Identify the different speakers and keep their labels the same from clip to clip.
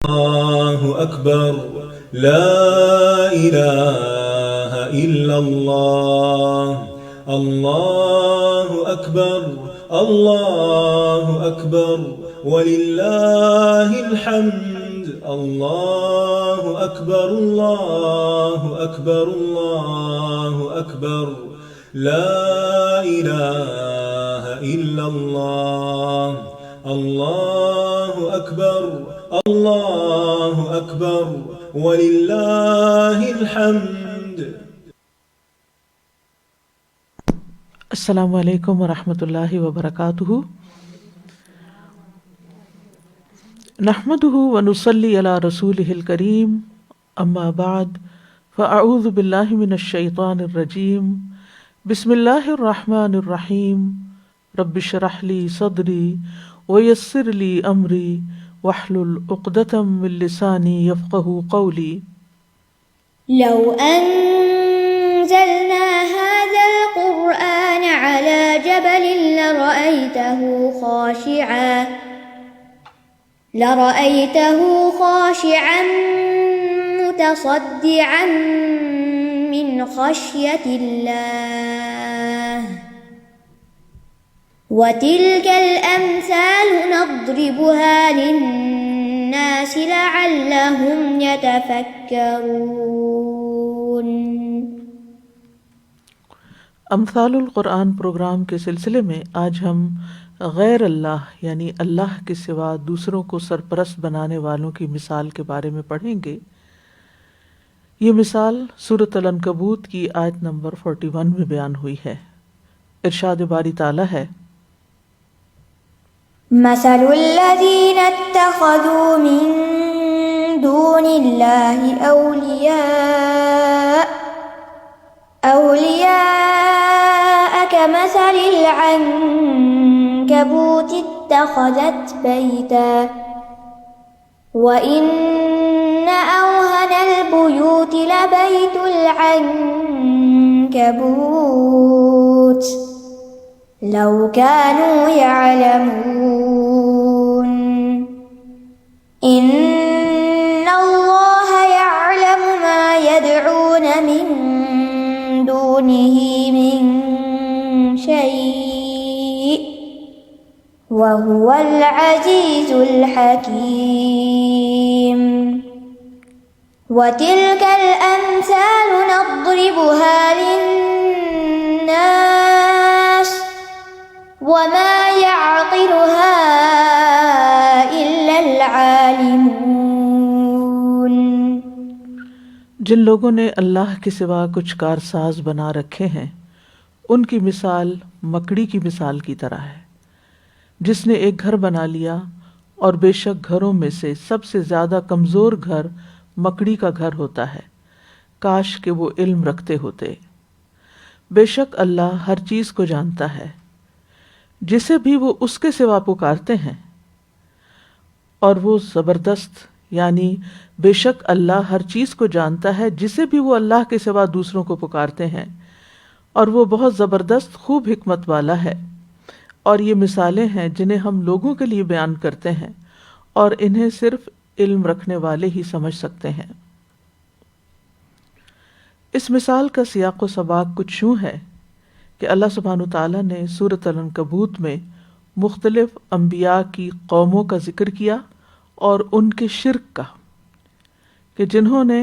Speaker 1: الله أكبر لا إله إلا الله الله أكبر الله أكبر ولله الحمد الله أكبر الله أكبر الله أكبر لا إله إلا الله الله أكبر الله أكبر ولله الحمد.
Speaker 2: السلام علیکم ورحمۃ اللہ وبرکاتہ. نحمده ونصلی علی رسولہ الکریم. اما بعد فاعوذ باللہ من الشیطان الرجیم. بسم اللہ الرحمن الرحیم. رب اشرح لی صدری ویسر لی امری واحلل عقدۃ من لسانی یفقهوا قولی.
Speaker 3: لو أنزلنا هذا القرآن على جبل لرأيته خاشعا متصدعا من خشية الله وتلك الأمثال نضربها للناس لعلهم يتفكرون.
Speaker 2: امثال القرآن پروگرام کے سلسلے میں آج ہم غیر اللہ یعنی اللہ کے سوا دوسروں کو سرپرست بنانے والوں کی مثال کے بارے میں پڑھیں گے. یہ مثال سورۃ العنکبوت کی آیت نمبر 41 میں بیان ہوئی ہے. ارشاد باری تعالیٰ ہے:
Speaker 3: مثل الذين اتخذوا من دون الله أولياء كمثل العنكبوت اتخذت بيتا وإن أوهن البيوت لبيت العنكبوت لو كانوا يعلمون إن الله يعلم ما يدعون من دونه من شيء وهو العزيز الحكيم. وتلك الأمثال نضربها للناس وما يعقلها إلا العالمون.
Speaker 2: جن لوگوں نے اللہ کے سوا کچھ کارساز بنا رکھے ہیں ان کی مثال مکڑی کی مثال کی طرح ہے جس نے ایک گھر بنا لیا، اور بے شک گھروں میں سے سب سے زیادہ کمزور گھر مکڑی کا گھر ہوتا ہے. کاش کہ وہ علم رکھتے ہوتے. بے شک اللہ ہر چیز کو جانتا ہے. جسے بھی وہ اس کے سوا پکارتے ہیں، اور وہ زبردست یعنی بے شک اللہ ہر چیز کو جانتا ہے جسے بھی وہ اللہ کے سوا دوسروں کو پکارتے ہیں، اور وہ بہت زبردست خوب حکمت والا ہے. اور یہ مثالیں ہیں جنہیں ہم لوگوں کے لیے بیان کرتے ہیں، اور انہیں صرف علم رکھنے والے ہی سمجھ سکتے ہیں. اس مثال کا سیاق و سباق کچھ یوں ہے کہ اللہ سبحانہ تعالیٰ نے سورۃ العنکبوت میں مختلف انبیاء کی قوموں کا ذکر کیا اور ان کے شرک کا، کہ جنہوں نے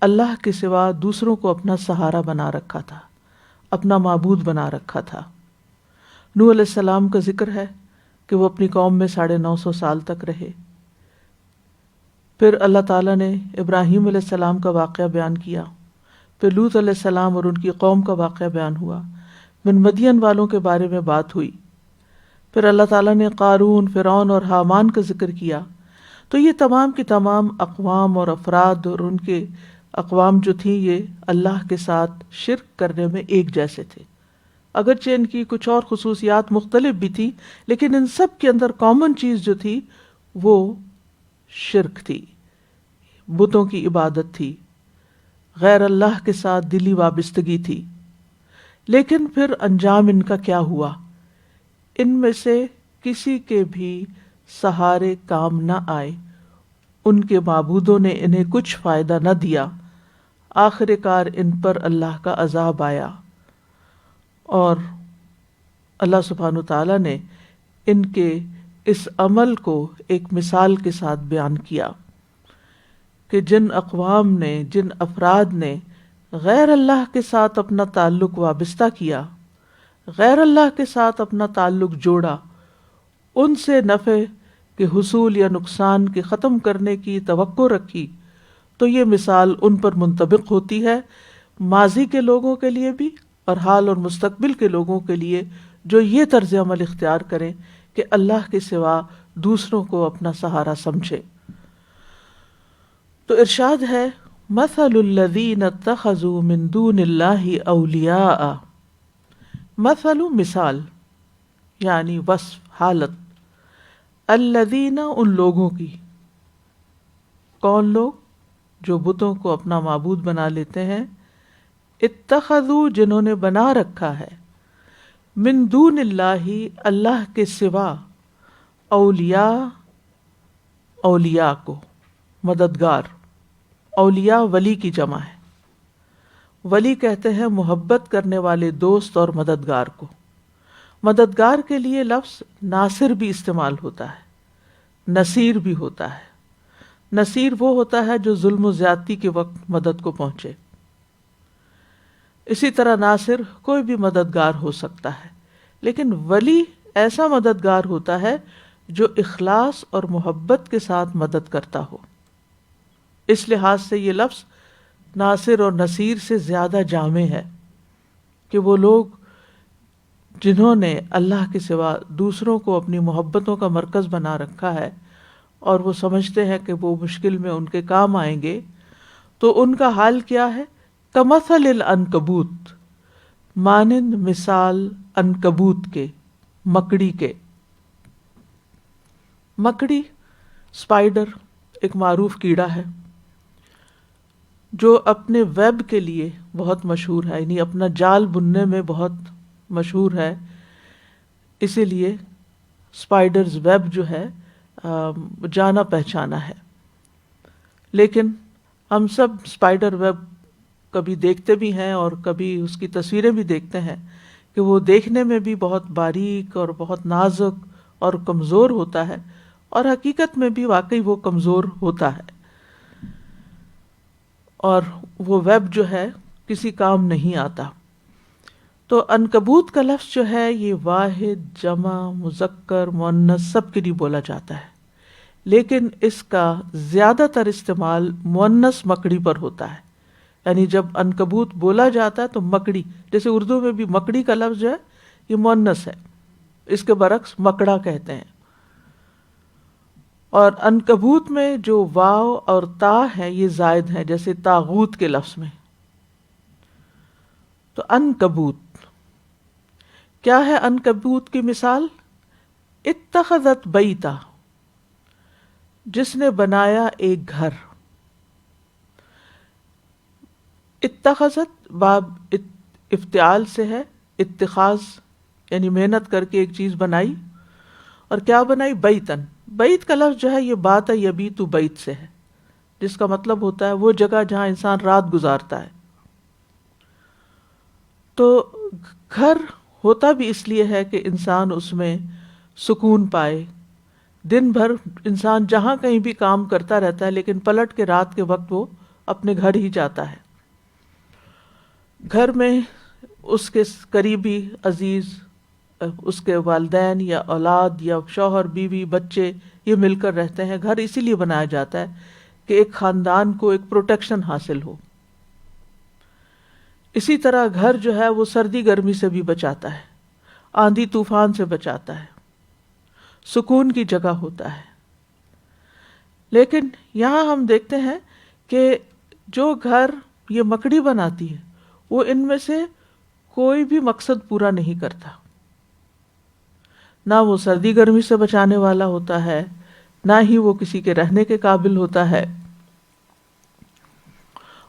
Speaker 2: اللہ کے سوا دوسروں کو اپنا سہارا بنا رکھا تھا، اپنا معبود بنا رکھا تھا. نوح علیہ السلام کا ذکر ہے کہ وہ اپنی قوم میں 950 سال تک رہے. پھر اللہ تعالیٰ نے ابراہیم علیہ السلام کا واقعہ بیان کیا. پھر لوط علیہ السلام اور ان کی قوم کا واقعہ بیان ہوا. من مدین والوں کے بارے میں بات ہوئی. پھر اللہ تعالیٰ نے قارون، فرعون اور حامان کا ذکر کیا. تو یہ تمام کی تمام اقوام اور افراد اور ان کے اقوام جو تھیں یہ اللہ کے ساتھ شرک کرنے میں ایک جیسے تھے. اگرچہ ان کی کچھ اور خصوصیات مختلف بھی تھی، لیکن ان سب کے اندر کامن چیز جو تھی وہ شرک تھی، بتوں کی عبادت تھی، غیر اللہ کے ساتھ دلی وابستگی تھی. لیکن پھر انجام ان کا کیا ہوا؟ ان میں سے کسی کے بھی سہارے کام نہ آئے، ان کے معبودوں نے انہیں کچھ فائدہ نہ دیا، آخر کار ان پر اللہ کا عذاب آیا۔ اور اللہ سبحانہ تعالیٰ نے ان کے اس عمل کو ایک مثال کے ساتھ بیان کیا کہ جن اقوام نے، جن افراد نے غیر اللہ کے ساتھ اپنا تعلق وابستہ کیا، غیر اللہ کے ساتھ اپنا تعلق جوڑا، ان سے نفع کے حصول یا نقصان کے ختم کرنے کی توقع رکھی، تو یہ مثال ان پر منطبق ہوتی ہے، ماضی کے لوگوں کے لیے بھی اور حال اور مستقبل کے لوگوں کے لیے جو یہ طرز عمل اختیار کریں کہ اللہ کے سوا دوسروں کو اپنا سہارا سمجھے۔ تو ارشاد ہے مثل الذین اتخذوا من دون اللہ اولیاء، مثل مثال یعنی وصف، حالت، الذین ان لوگوں کی، کون لوگ؟ جو بتوں کو اپنا معبود بنا لیتے ہیں، اتخذوا جنہوں نے بنا رکھا ہے، من دون اللہ اللہ کے سوا، اولیاء اولیاء کو، مددگار، اولیاء ولی کی جمع ہے، ولی کہتے ہیں محبت کرنے والے دوست اور مددگار کو۔ مددگار کے لیے لفظ ناصر بھی استعمال ہوتا ہے، نصیر بھی ہوتا ہے۔ نصیر وہ ہوتا ہے جو ظلم و زیادتی کے وقت مدد کو پہنچے، اسی طرح ناصر کوئی بھی مددگار ہو سکتا ہے، لیکن ولی ایسا مددگار ہوتا ہے جو اخلاص اور محبت کے ساتھ مدد کرتا ہو۔ اس لحاظ سے یہ لفظ ناصر اور نصیر سے زیادہ جامع ہے کہ وہ لوگ جنہوں نے اللہ کے سوا دوسروں کو اپنی محبتوں کا مرکز بنا رکھا ہے اور وہ سمجھتے ہیں کہ وہ مشکل میں ان کے کام آئیں گے، تو ان کا حال کیا ہے؟ کمثل العنکبوت، مانند مثال عنکبوت کے، مکڑی کے۔ مکڑی، اسپائڈر، ایک معروف کیڑا ہے جو اپنے ویب کے لیے بہت مشہور ہے، یعنی اپنا جال بننے میں بہت مشہور ہے، اسی لیے اسپائڈرز ویب جو ہے جانا پہچانا ہے۔ لیکن ہم سب اسپائڈر ویب کبھی دیکھتے بھی ہیں اور کبھی اس کی تصویریں بھی دیکھتے ہیں کہ وہ دیکھنے میں بھی بہت باریک اور بہت نازک اور کمزور ہوتا ہے، اور حقیقت میں بھی واقعی وہ کمزور ہوتا ہے، اور وہ ویب جو ہے کسی کام نہیں آتا۔ تو عنکبوت کا لفظ جو ہے یہ واحد، جمع، مذکر، مؤنث سب کے لیے بولا جاتا ہے، لیکن اس کا زیادہ تر استعمال مؤنث مکڑی پر ہوتا ہے، یعنی جب عنکبوت بولا جاتا ہے تو مکڑی، جیسے اردو میں بھی مکڑی کا لفظ جو ہے یہ مؤنث ہے، اس کے برعکس مکڑا کہتے ہیں۔ اور عنکبوت میں جو واو اور تا ہے یہ زائد ہیں، جیسے طاغوت کے لفظ میں۔ تو عنکبوت کیا ہے؟ عنکبوت کی مثال اتخذت بیتا، جس نے بنایا ایک گھر۔ اتخذت باب افتعال سے ہے، اتخاذ یعنی محنت کر کے ایک چیز بنائی، اور کیا بنائی؟ بیتن۔ بیت کا لفظ جو ہے یہ بات یبیت بیت سے ہے، جس کا مطلب ہوتا ہے وہ جگہ جہاں انسان رات گزارتا ہے۔ تو گھر ہوتا بھی اس لیے ہے کہ انسان اس میں سکون پائے، دن بھر انسان جہاں کہیں بھی کام کرتا رہتا ہے، لیکن پلٹ کے رات کے وقت وہ اپنے گھر ہی جاتا ہے۔ گھر میں اس کے قریبی عزیز، اس کے والدین یا اولاد یا شوہر، بیوی، بچے، یہ مل کر رہتے ہیں۔ گھر اسی لیے بنایا جاتا ہے کہ ایک خاندان کو ایک پروٹیکشن حاصل ہو۔ اسی طرح گھر جو ہے وہ سردی گرمی سے بھی بچاتا ہے، آندھی طوفان سے بچاتا ہے، سکون کی جگہ ہوتا ہے۔ لیکن یہاں ہم دیکھتے ہیں کہ جو گھر یہ مکڑی بناتی ہے وہ ان میں سے کوئی بھی مقصد پورا نہیں کرتا، نہ وہ سردی گرمی سے بچانے والا ہوتا ہے، نہ ہی وہ کسی کے رہنے کے قابل ہوتا ہے۔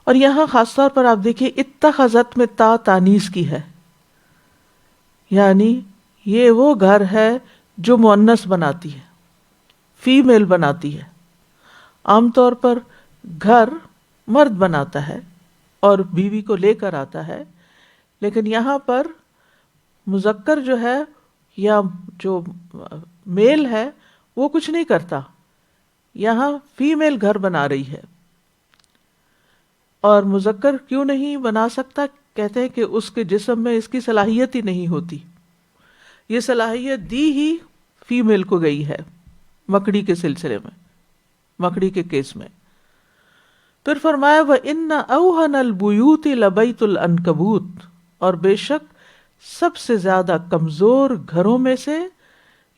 Speaker 2: اور یہاں خاص طور پر آپ دیکھیے اتخذت میں تا تانیث کی ہے، یعنی یہ وہ گھر ہے جو مؤنث بناتی ہے، فیمیل بناتی ہے۔ عام طور پر گھر مرد بناتا ہے اور بیوی کو لے کر آتا ہے، لیکن یہاں پر مذکر جو ہے یا جو میل ہے وہ کچھ نہیں کرتا، یہاں فیمیل گھر بنا رہی ہے. اور مذکر کیوں نہیں بنا سکتا؟ کہتے ہیں کہ اس کے جسم میں اس کی صلاحیت ہی نہیں ہوتی. یہ صلاحیت دی ہی فیمیل کو گئی ہے مکڑی کے سلسلے میں، مکڑی کے کیس میں. پھر فرمایا وَإِنَّ أَوْهَنَ الْبُيُوتِ لَبَيْتُ الْعَنْكَبُوتِ، اور بے شک سب سے زیادہ کمزور گھروں میں سے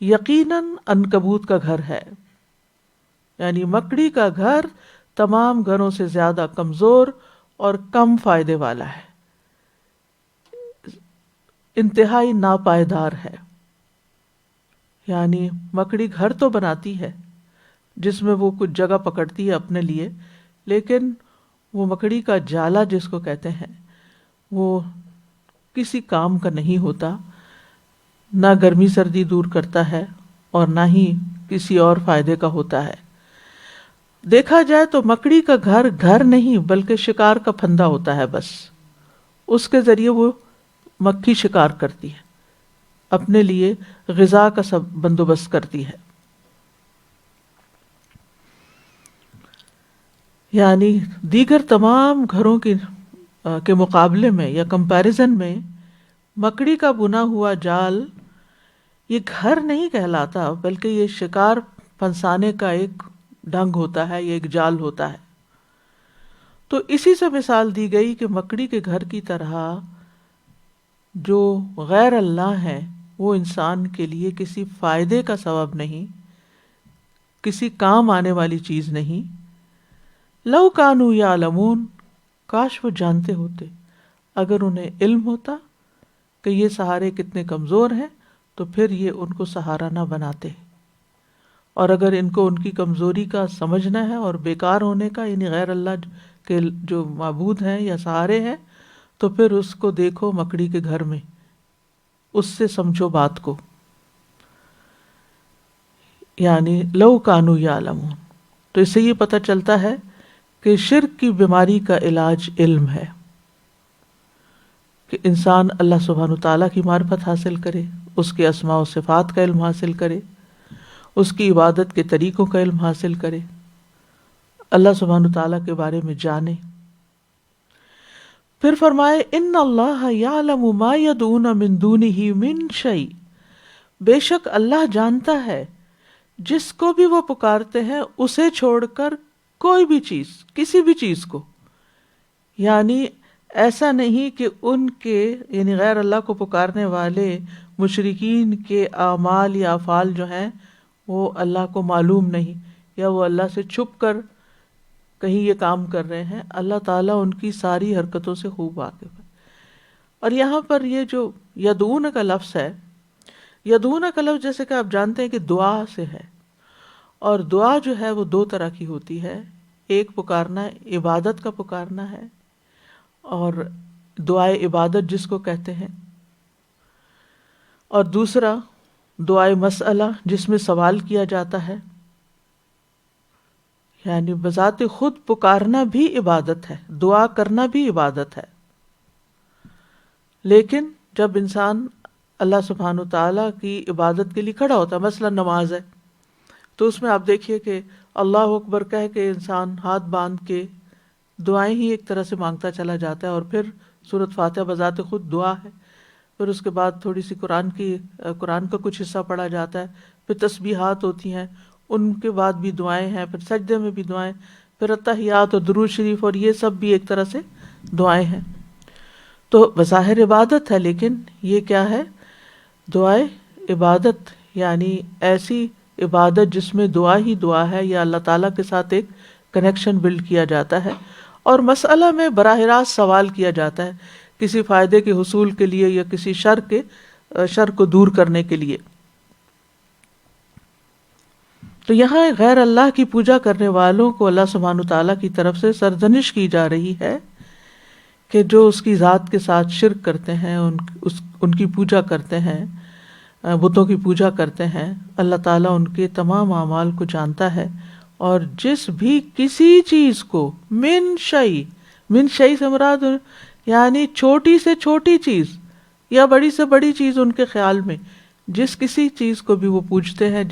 Speaker 2: یقیناً عنکبوت کا گھر ہے. یعنی مکڑی کا گھر تمام گھروں سے زیادہ کمزور اور کم فائدے والا ہے، انتہائی ناپائیدار ہے. یعنی مکڑی گھر تو بناتی ہے جس میں وہ کچھ جگہ پکڑتی ہے اپنے لیے، لیکن وہ مکڑی کا جالا جس کو کہتے ہیں وہ کسی کام کا نہیں ہوتا، نہ گرمی سردی دور کرتا ہے اور نہ ہی کسی اور فائدے کا ہوتا ہے. دیکھا جائے تو مکڑی کا گھر گھر نہیں بلکہ شکار کا پھندا ہوتا ہے. بس اس کے ذریعے وہ مکھی شکار کرتی ہے، اپنے لیے غذا کا سب بندوبست کرتی ہے. یعنی دیگر تمام گھروں کے مقابلے میں یا کمپیریزن میں مکڑی کا بنا ہوا جال یہ گھر نہیں کہلاتا، بلکہ یہ شکار پھنسانے کا ایک ڈھنگ ہوتا ہے، یہ ایک جال ہوتا ہے. تو اسی سے مثال دی گئی کہ مکڑی کے گھر کی طرح جو غیر اللہ ہے وہ انسان کے لیے کسی فائدے کا سبب نہیں، کسی کام آنے والی چیز نہیں. لو کانوا یعلمون، کاش وہ جانتے ہوتے، اگر انہیں علم ہوتا کہ یہ سہارے کتنے کمزور ہیں تو پھر یہ ان کو سہارا نہ بناتے. اور اگر ان کو ان کی کمزوری کا سمجھنا ہے اور بیکار ہونے کا، یعنی غیر اللہ کے جو معبود ہیں یا سہارے ہیں، تو پھر اس کو دیکھو مکڑی کے گھر میں، اس سے سمجھو بات کو. یعنی لو کانوا یعلمون. تو اس سے یہ پتہ چلتا ہے کہ شرک کی بیماری کا علاج علم ہے، کہ انسان اللہ سبحانہ تعالیٰ کی معرفت حاصل کرے، اس کے اسماء و صفات کا علم حاصل کرے، اس کی عبادت کے طریقوں کا علم حاصل کرے، اللہ سبحانہ تعالیٰ کے بارے میں جانے. پھر فرمائے ان اللہ یعلم ما یدعون من دونہ من شیء، بے شک اللہ جانتا ہے جس کو بھی وہ پکارتے ہیں اسے چھوڑ کر کوئی بھی چیز، کسی بھی چیز کو. یعنی ایسا نہیں کہ ان کے یعنی غیر اللہ کو پکارنے والے مشرکین کے اعمال یا افعال جو ہیں وہ اللہ کو معلوم نہیں، یا وہ اللہ سے چھپ کر کہیں یہ کام کر رہے ہیں. اللہ تعالیٰ ان کی ساری حرکتوں سے خوب واقف ہے. اور یہاں پر یہ جو یدعون کا لفظ ہے، یدعون کا لفظ جیسے کہ آپ جانتے ہیں کہ دعا سے ہے، اور دعا جو ہے وہ دو طرح کی ہوتی ہے. ایک پکارنا عبادت کا پکارنا ہے، اور دعائے عبادت جس کو کہتے ہیں، اور دوسرا دعائے مسئلہ جس میں سوال کیا جاتا ہے. یعنی بذات خود پکارنا بھی عبادت ہے، دعا کرنا بھی عبادت ہے. لیکن جب انسان اللہ سبحانہ تعالیٰ کی عبادت کے لیے کھڑا ہوتا ہے، مثلا نماز ہے، تو اس میں آپ دیکھیے کہ اللہ اکبر کہہ کے انسان ہاتھ باندھ کے دعائیں ہی ایک طرح سے مانگتا چلا جاتا ہے، اور پھر سورۃ فاتحہ بذات خود دعا ہے. پھر اس کے بعد تھوڑی سی قرآن کا کچھ حصہ پڑھا جاتا ہے، پھر تسبیحات ہوتی ہیں، ان کے بعد بھی دعائیں ہیں، پھر سجدے میں بھی دعائیں، پھر اتحیات اور درود شریف، اور یہ سب بھی ایک طرح سے دعائیں ہیں. تو بظاہر عبادت ہے، لیکن یہ کیا ہے؟ دعائے عبادت، یعنی ایسی عبادت جس میں دعا ہی دعا ہے، یا اللہ تعالیٰ کے ساتھ ایک کنیکشن بلڈ کیا جاتا ہے. اور مسئلہ میں براہ راست سوال کیا جاتا ہے کسی فائدے کے حصول کے لیے یا کسی شر کو دور کرنے کے لیے. تو یہاں غیر اللہ کی پوجا کرنے والوں کو اللہ سبحانہ تعالیٰ کی طرف سے سرزنش کی جا رہی ہے کہ جو اس کی ذات کے ساتھ شرک کرتے ہیں، ان کی پوجا کرتے ہیں، بتوں کی پوجا کرتے ہیں. اللہ تعالیٰ ان کے تمام اعمال کو جانتا ہے اور جس بھی کسی چیز کو من شیء سے مراد یعنی چھوٹی سے چھوٹی چیز یا بڑی سے بڑی چیز ان کے خیال میں جس کسی چیز کو بھی وہ پوجتے ہیں،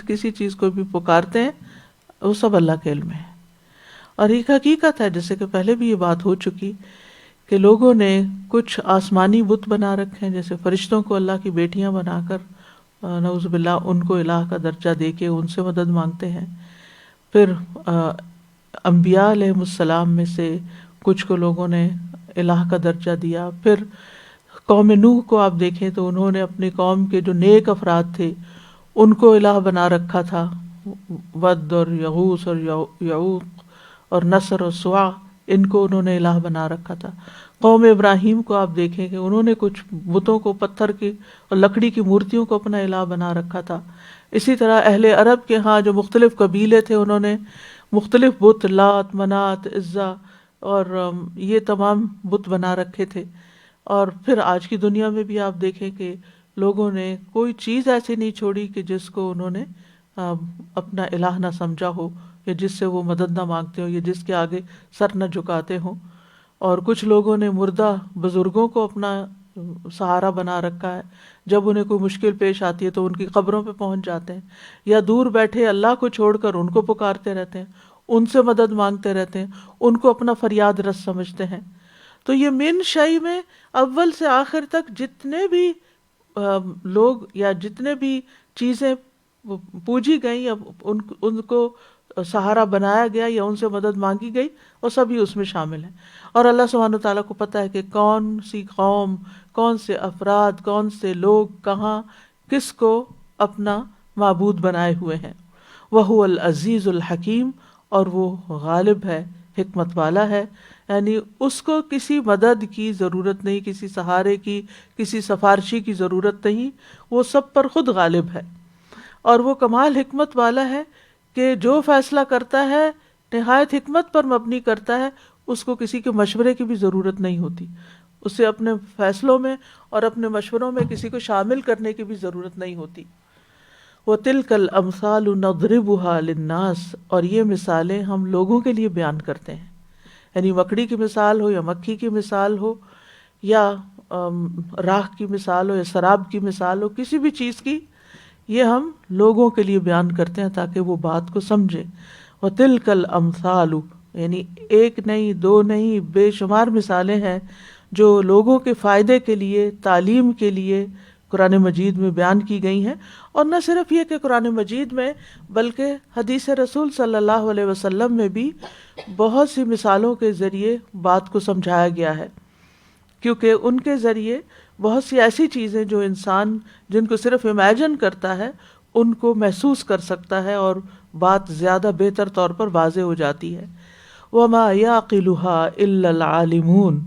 Speaker 2: کسی چیز کو بھی پکارتے ہیں، وہ سب اللہ کے علم ہے۔ اور ایک حقیقت ہے جیسے کہ پہلے بھی یہ بات ہو چکی کہ لوگوں نے کچھ آسمانی بت بنا رکھے ہیں، جیسے فرشتوں کو اللہ کی بیٹیاں بنا کر نعوذ باللہ ان کو الہ کا درجہ دے کے ان سے مدد مانگتے ہیں۔ پھر انبیاء علیہ السلام میں سے کچھ کو لوگوں نے الہ کا درجہ دیا۔ پھر قوم نوح کو آپ دیکھیں تو انہوں نے اپنی قوم کے جو نیک افراد تھے ان کو الہ بنا رکھا تھا، ود اور یغوث اور یعوق اور نصر اور سواع، ان کو انہوں نے الہ بنا رکھا تھا۔ قوم ابراہیم کو آپ دیکھیں کہ انہوں نے کچھ بتوں کو، پتھر کی اور لکڑی کی مورتیوں کو اپنا الہ بنا رکھا تھا۔ اسی طرح اہل عرب کے ہاں جو مختلف قبیلے تھے انہوں نے مختلف بت، لات، منات، عزا اور یہ تمام بت بنا رکھے تھے۔ اور پھر آج کی دنیا میں بھی آپ دیکھیں کہ لوگوں نے کوئی چیز ایسی نہیں چھوڑی کہ جس کو انہوں نے اپنا الہ نہ سمجھا ہو، یا جس سے وہ مدد نہ مانگتے ہوں، یا جس کے آگے سر نہ جھکاتے ہوں۔ اور کچھ لوگوں نے مردہ بزرگوں کو اپنا سہارا بنا رکھا ہے، جب انہیں کوئی مشکل پیش آتی ہے تو ان کی قبروں پہ پہنچ جاتے ہیں، یا دور بیٹھے اللہ کو چھوڑ کر ان کو پکارتے رہتے ہیں، ان سے مدد مانگتے رہتے ہیں، ان کو اپنا فریاد رس سمجھتے ہیں۔ تو یہ من شیء میں اول سے آخر تک جتنے بھی لوگ یا جتنے بھی چیزیں پوجی گئیں یا ان کو سہارا بنایا گیا یا ان سے مدد مانگی گئی، وہ سبھی اس میں شامل ہیں۔ اور اللہ سبحانہ تعالیٰ کو پتہ ہے کہ کون سی قوم، کون سے افراد، کون سے لوگ کہاں کس کو اپنا معبود بنائے ہوئے ہیں۔ وَهُوَ الْعَزِيزُ الْحَكِيمُ، اور وہ غالب ہے، حکمت والا ہے، یعنی اس کو کسی مدد کی ضرورت نہیں، کسی سہارے کی، کسی سفارشی کی ضرورت نہیں، وہ سب پر خود غالب ہے۔ اور وہ کمال حکمت والا ہے کہ جو فیصلہ کرتا ہے نہایت حکمت پر مبنی کرتا ہے، اس کو کسی کے مشورے کی بھی ضرورت نہیں ہوتی، اسے اپنے فیصلوں میں اور اپنے مشوروں میں کسی کو شامل کرنے کی بھی ضرورت نہیں ہوتی۔ وَتِلْكَ الْأَمْثَالُ نَضْرِبُهَا لِلنَّاسِ، اور یہ مثالیں ہم لوگوں کے لیے بیان کرتے ہیں، یعنی مکڑی کی مثال ہو یا مکھی کی مثال ہو یا راکھ کی مثال ہو یا سراب کی مثال ہو، کسی بھی چیز کی، یہ ہم لوگوں کے لیے بیان کرتے ہیں تاکہ وہ بات کو سمجھیں۔ وَتِلْكَ الْأَمْثَالُ، یعنی ایک نہیں، دو نہیں، بے شمار مثالیں ہیں جو لوگوں کے فائدے کے لیے، تعلیم کے لیے قرآن مجید میں بیان کی گئی ہیں۔ اور نہ صرف یہ کہ قرآن مجید میں، بلکہ حدیث رسول صلی اللہ علیہ وسلم میں بھی بہت سی مثالوں کے ذریعے بات کو سمجھایا گیا ہے، کیونکہ ان کے ذریعے بہت سی ایسی چیزیں جو انسان جن کو صرف امیجن کرتا ہے ان کو محسوس کر سکتا ہے اور بات زیادہ بہتر طور پر واضح ہو جاتی ہے۔ وَمَا يَعْقِلُهَا إِلَّا الْعَالِمُونَ،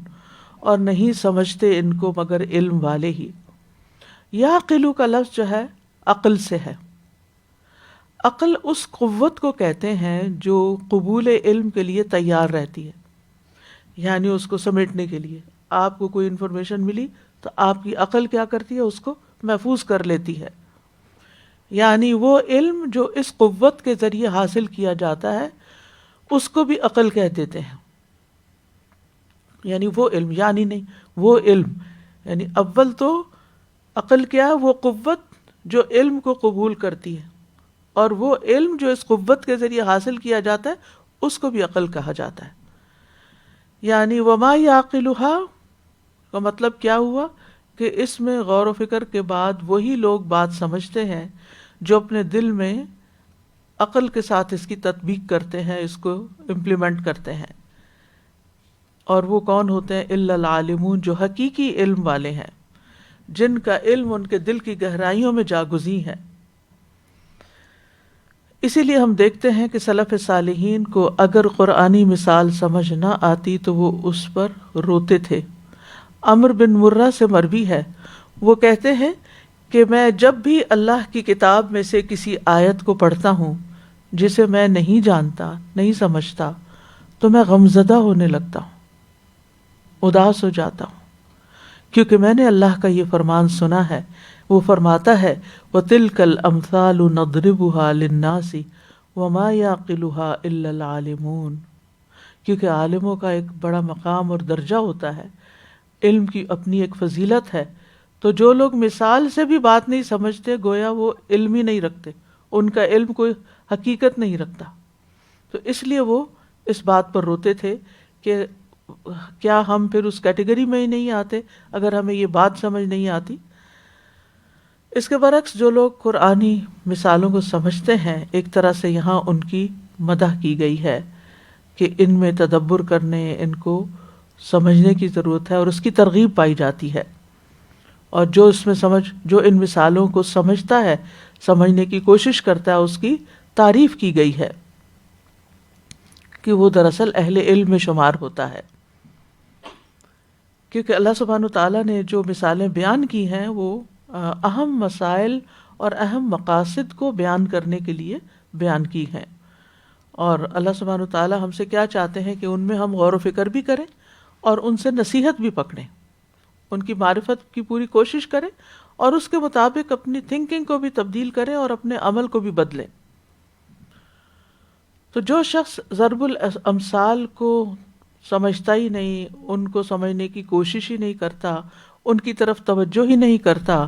Speaker 2: اور نہیں سمجھتے ان کو مگر علم والے ہی۔ یعقلو کا لفظ جو ہے عقل سے ہے۔ عقل اس قوت کو کہتے ہیں جو قبول علم کے لیے تیار رہتی ہے، یعنی اس کو سمیٹنے کے لیے۔ آپ کو کوئی انفارمیشن ملی تو آپ کی عقل کیا کرتی ہے؟ اس کو محفوظ کر لیتی ہے۔ یعنی وہ علم جو اس قوت کے ذریعے حاصل کیا جاتا ہے اس کو بھی عقل کہہ دیتے ہیں۔ یعنی وہ علم، یعنی نہیں، وہ علم، یعنی اول تو عقل کیا ہے؟ وہ قوت جو علم کو قبول کرتی ہے، اور وہ علم جو اس قوت کے ذریعے حاصل کیا جاتا ہے اس کو بھی عقل کہا جاتا ہے۔ یعنی وما یعقلها کا مطلب کیا ہوا کہ اس میں غور و فکر کے بعد وہی لوگ بات سمجھتے ہیں جو اپنے دل میں عقل کے ساتھ اس کی تطبیق کرتے ہیں، اس کو امپلیمنٹ کرتے ہیں۔ اور وہ کون ہوتے ہیں؟ الا العالمون، جو حقیقی علم والے ہیں، جن کا علم ان کے دل کی گہرائیوں میں جاگزی ہے۔ اسی لیے ہم دیکھتے ہیں کہ سلف صالحین کو اگر قرآنی مثال سمجھ نہ آتی تو وہ اس پر روتے تھے۔ عمرو بن مرہ سے مروی ہے، وہ کہتے ہیں کہ میں جب بھی اللہ کی کتاب میں سے کسی آیت کو پڑھتا ہوں جسے میں نہیں جانتا، نہیں سمجھتا، تو میں غمزدہ ہونے لگتا ہوں، اداس ہو جاتا ہوں، کیونکہ میں نے اللہ کا یہ فرمان سنا ہے، وہ فرماتا ہے وَتِلْكَ الْأَمْثَالُ نَضْرِبُهَا لِلنَّاسِ وما يعقلها الا العالمون، کیونکہ عالموں کا ایک بڑا مقام اور درجہ ہوتا ہے، علم کی اپنی ایک فضیلت ہے، تو جو لوگ مثال سے بھی بات نہیں سمجھتے گویا وہ علم ہی نہیں رکھتے، ان کا علم کوئی حقیقت نہیں رکھتا. تو اس لیے وہ اس بات پر روتے تھے کہ کیا ہم پھر اس کیٹیگری میں ہی نہیں آتے اگر ہمیں یہ بات سمجھ نہیں آتی. اس کے برعکس جو لوگ قرآنی مثالوں کو سمجھتے ہیں، ایک طرح سے یہاں ان کی مدح کی گئی ہے کہ ان میں تدبر کرنے، ان کو سمجھنے کی ضرورت ہے اور اس کی ترغیب پائی جاتی ہے. اور جو اس میں جو ان مثالوں کو سمجھتا ہے، سمجھنے کی کوشش کرتا ہے، اس کی تعریف کی گئی ہے کہ وہ دراصل اہل علم میں شمار ہوتا ہے. کیونکہ اللہ سبحانہ تعالیٰ نے جو مثالیں بیان کی ہیں وہ اہم مسائل اور اہم مقاصد کو بیان کرنے کے لیے بیان کی ہیں. اور اللہ سبحانہ تعالیٰ ہم سے کیا چاہتے ہیں کہ ان میں ہم غور و فکر بھی کریں اور ان سے نصیحت بھی پکڑیں، ان کی معرفت کی پوری کوشش کریں اور اس کے مطابق اپنی تھنکنگ کو بھی تبدیل کریں اور اپنے عمل کو بھی بدلیں. تو جو شخص ضرب الامثال کو سمجھتا ہی نہیں، ان کو سمجھنے کی کوشش ہی نہیں کرتا، ان کی طرف توجہ ہی نہیں کرتا،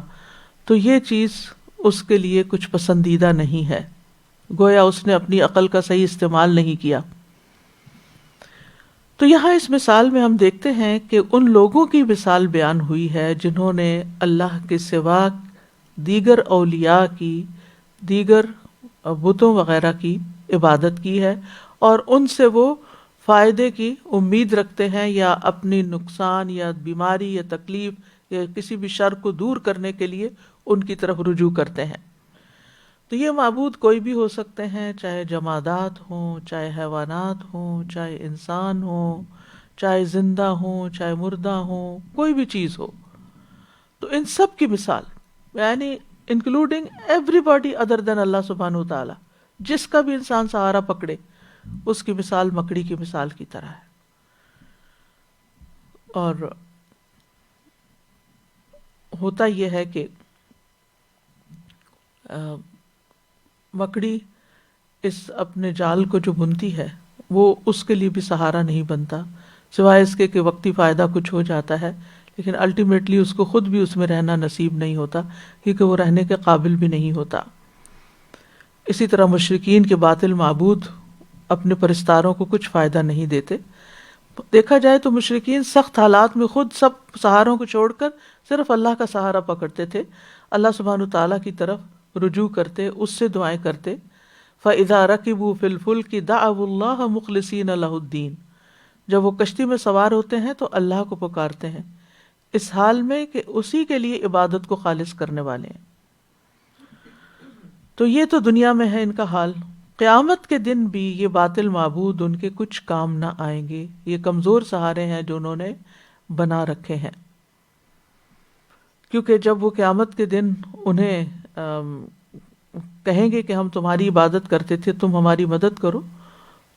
Speaker 2: تو یہ چیز اس کے لیے کچھ پسندیدہ نہیں ہے، گویا اس نے اپنی عقل کا صحیح استعمال نہیں کیا. تو یہاں اس مثال میں ہم دیکھتے ہیں کہ ان لوگوں کی مثال بیان ہوئی ہے جنہوں نے اللہ کے سوا دیگر اولیاء کی، دیگر بتوں وغیرہ کی عبادت کی ہے اور ان سے وہ فائدے کی امید رکھتے ہیں یا اپنی نقصان یا بیماری یا تکلیف یا کسی بھی شر کو دور کرنے کے لیے ان کی طرف رجوع کرتے ہیں. تو یہ معبود کوئی بھی ہو سکتے ہیں، چاہے جمادات ہوں، چاہے حیوانات ہوں، چاہے انسان ہوں، چاہے زندہ ہوں، چاہے مردہ ہوں، کوئی بھی چیز ہو. تو ان سب کی مثال یعنی انکلوڈنگ ایوری باڈی ادر دین اللہ سبحانہ وتعالی، جس کا بھی انسان سہارا پکڑے اس کی مثال مکڑی کی مثال کی طرح ہے. اور ہوتا یہ ہے کہ مکڑی اس اپنے جال کو جو بنتی ہے وہ اس کے لیے بھی سہارا نہیں بنتا، سوائے اس کے کہ وقتی فائدہ کچھ ہو جاتا ہے، لیکن الٹیمیٹلی اس کو خود بھی اس میں رہنا نصیب نہیں ہوتا کیونکہ وہ رہنے کے قابل بھی نہیں ہوتا. اسی طرح مشرکین کے باطل معبود اپنے پرستاروں کو کچھ فائدہ نہیں دیتے. دیکھا جائے تو مشرکین سخت حالات میں خود سب سہاروں کو چھوڑ کر صرف اللہ کا سہارا پکڑتے تھے، اللہ سبحانہ تعالیٰ کی طرف رجوع کرتے، اس سے دعائیں کرتے. فَإِذَا رَكِبُوا فِي الْفُلْكِ دَعَوُا اللَّهَ مُخْلِصِينَ لَهُ الدِّينَ، جب وہ کشتی میں سوار ہوتے ہیں تو اللہ کو پکارتے ہیں اس حال میں کہ اسی کے لیے عبادت کو خالص کرنے والے ہیں. تو یہ تو دنیا میں ہے ان کا حال. قیامت کے دن بھی یہ باطل معبود ان کے کچھ کام نہ آئیں گے. یہ کمزور سہارے ہیں جو انہوں نے بنا رکھے ہیں، کیونکہ جب وہ قیامت کے دن انہیں کہیں گے کہ ہم تمہاری عبادت کرتے تھے، تم ہماری مدد کرو،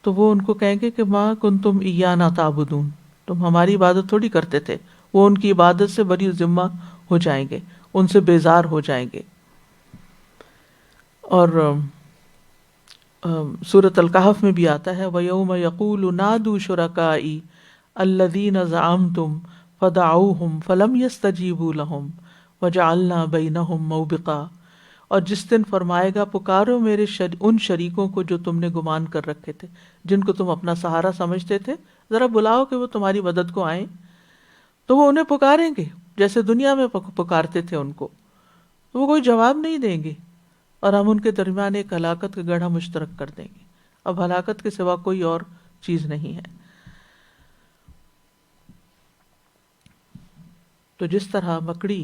Speaker 2: تو وہ ان کو کہیں گے کہ ما کنتم ایانا تعبدون، تم ہماری عبادت تھوڑی کرتے تھے. وہ ان کی عبادت سے بری ذمہ ہو جائیں گے، ان سے بیزار ہو جائیں گے. اور سورۃ الکہف میں بھی آتا ہے وَيَوْمَ يَقُولُ نَادُوا شُرَكَائِي الَّذِينَ زَعَمْتُمْ فَدَعَوْهُمْ فَلَمْ يَسْتَجِيبُوا لَهُمْ وَجَعَلْنَا بَيْنَهُمْ مَوْبِقًا، اور جس دن فرمائے گا پکارو میرے ان شریکوں کو جو تم نے گمان کر رکھے تھے، جن کو تم اپنا سہارا سمجھتے تھے، ذرا بلاؤ کہ وہ تمہاری مدد کو آئیں. تو وہ انہیں پکاریں گے جیسے دنیا میں پکارتے تھے ان کو، تو وہ کوئی جواب نہیں دیں گے اور ہم ان کے درمیان ایک ہلاکت کا گڑھا مشترک کر دیں گے. اب ہلاکت کے سوا کوئی اور چیز نہیں ہے. تو جس طرح مکڑی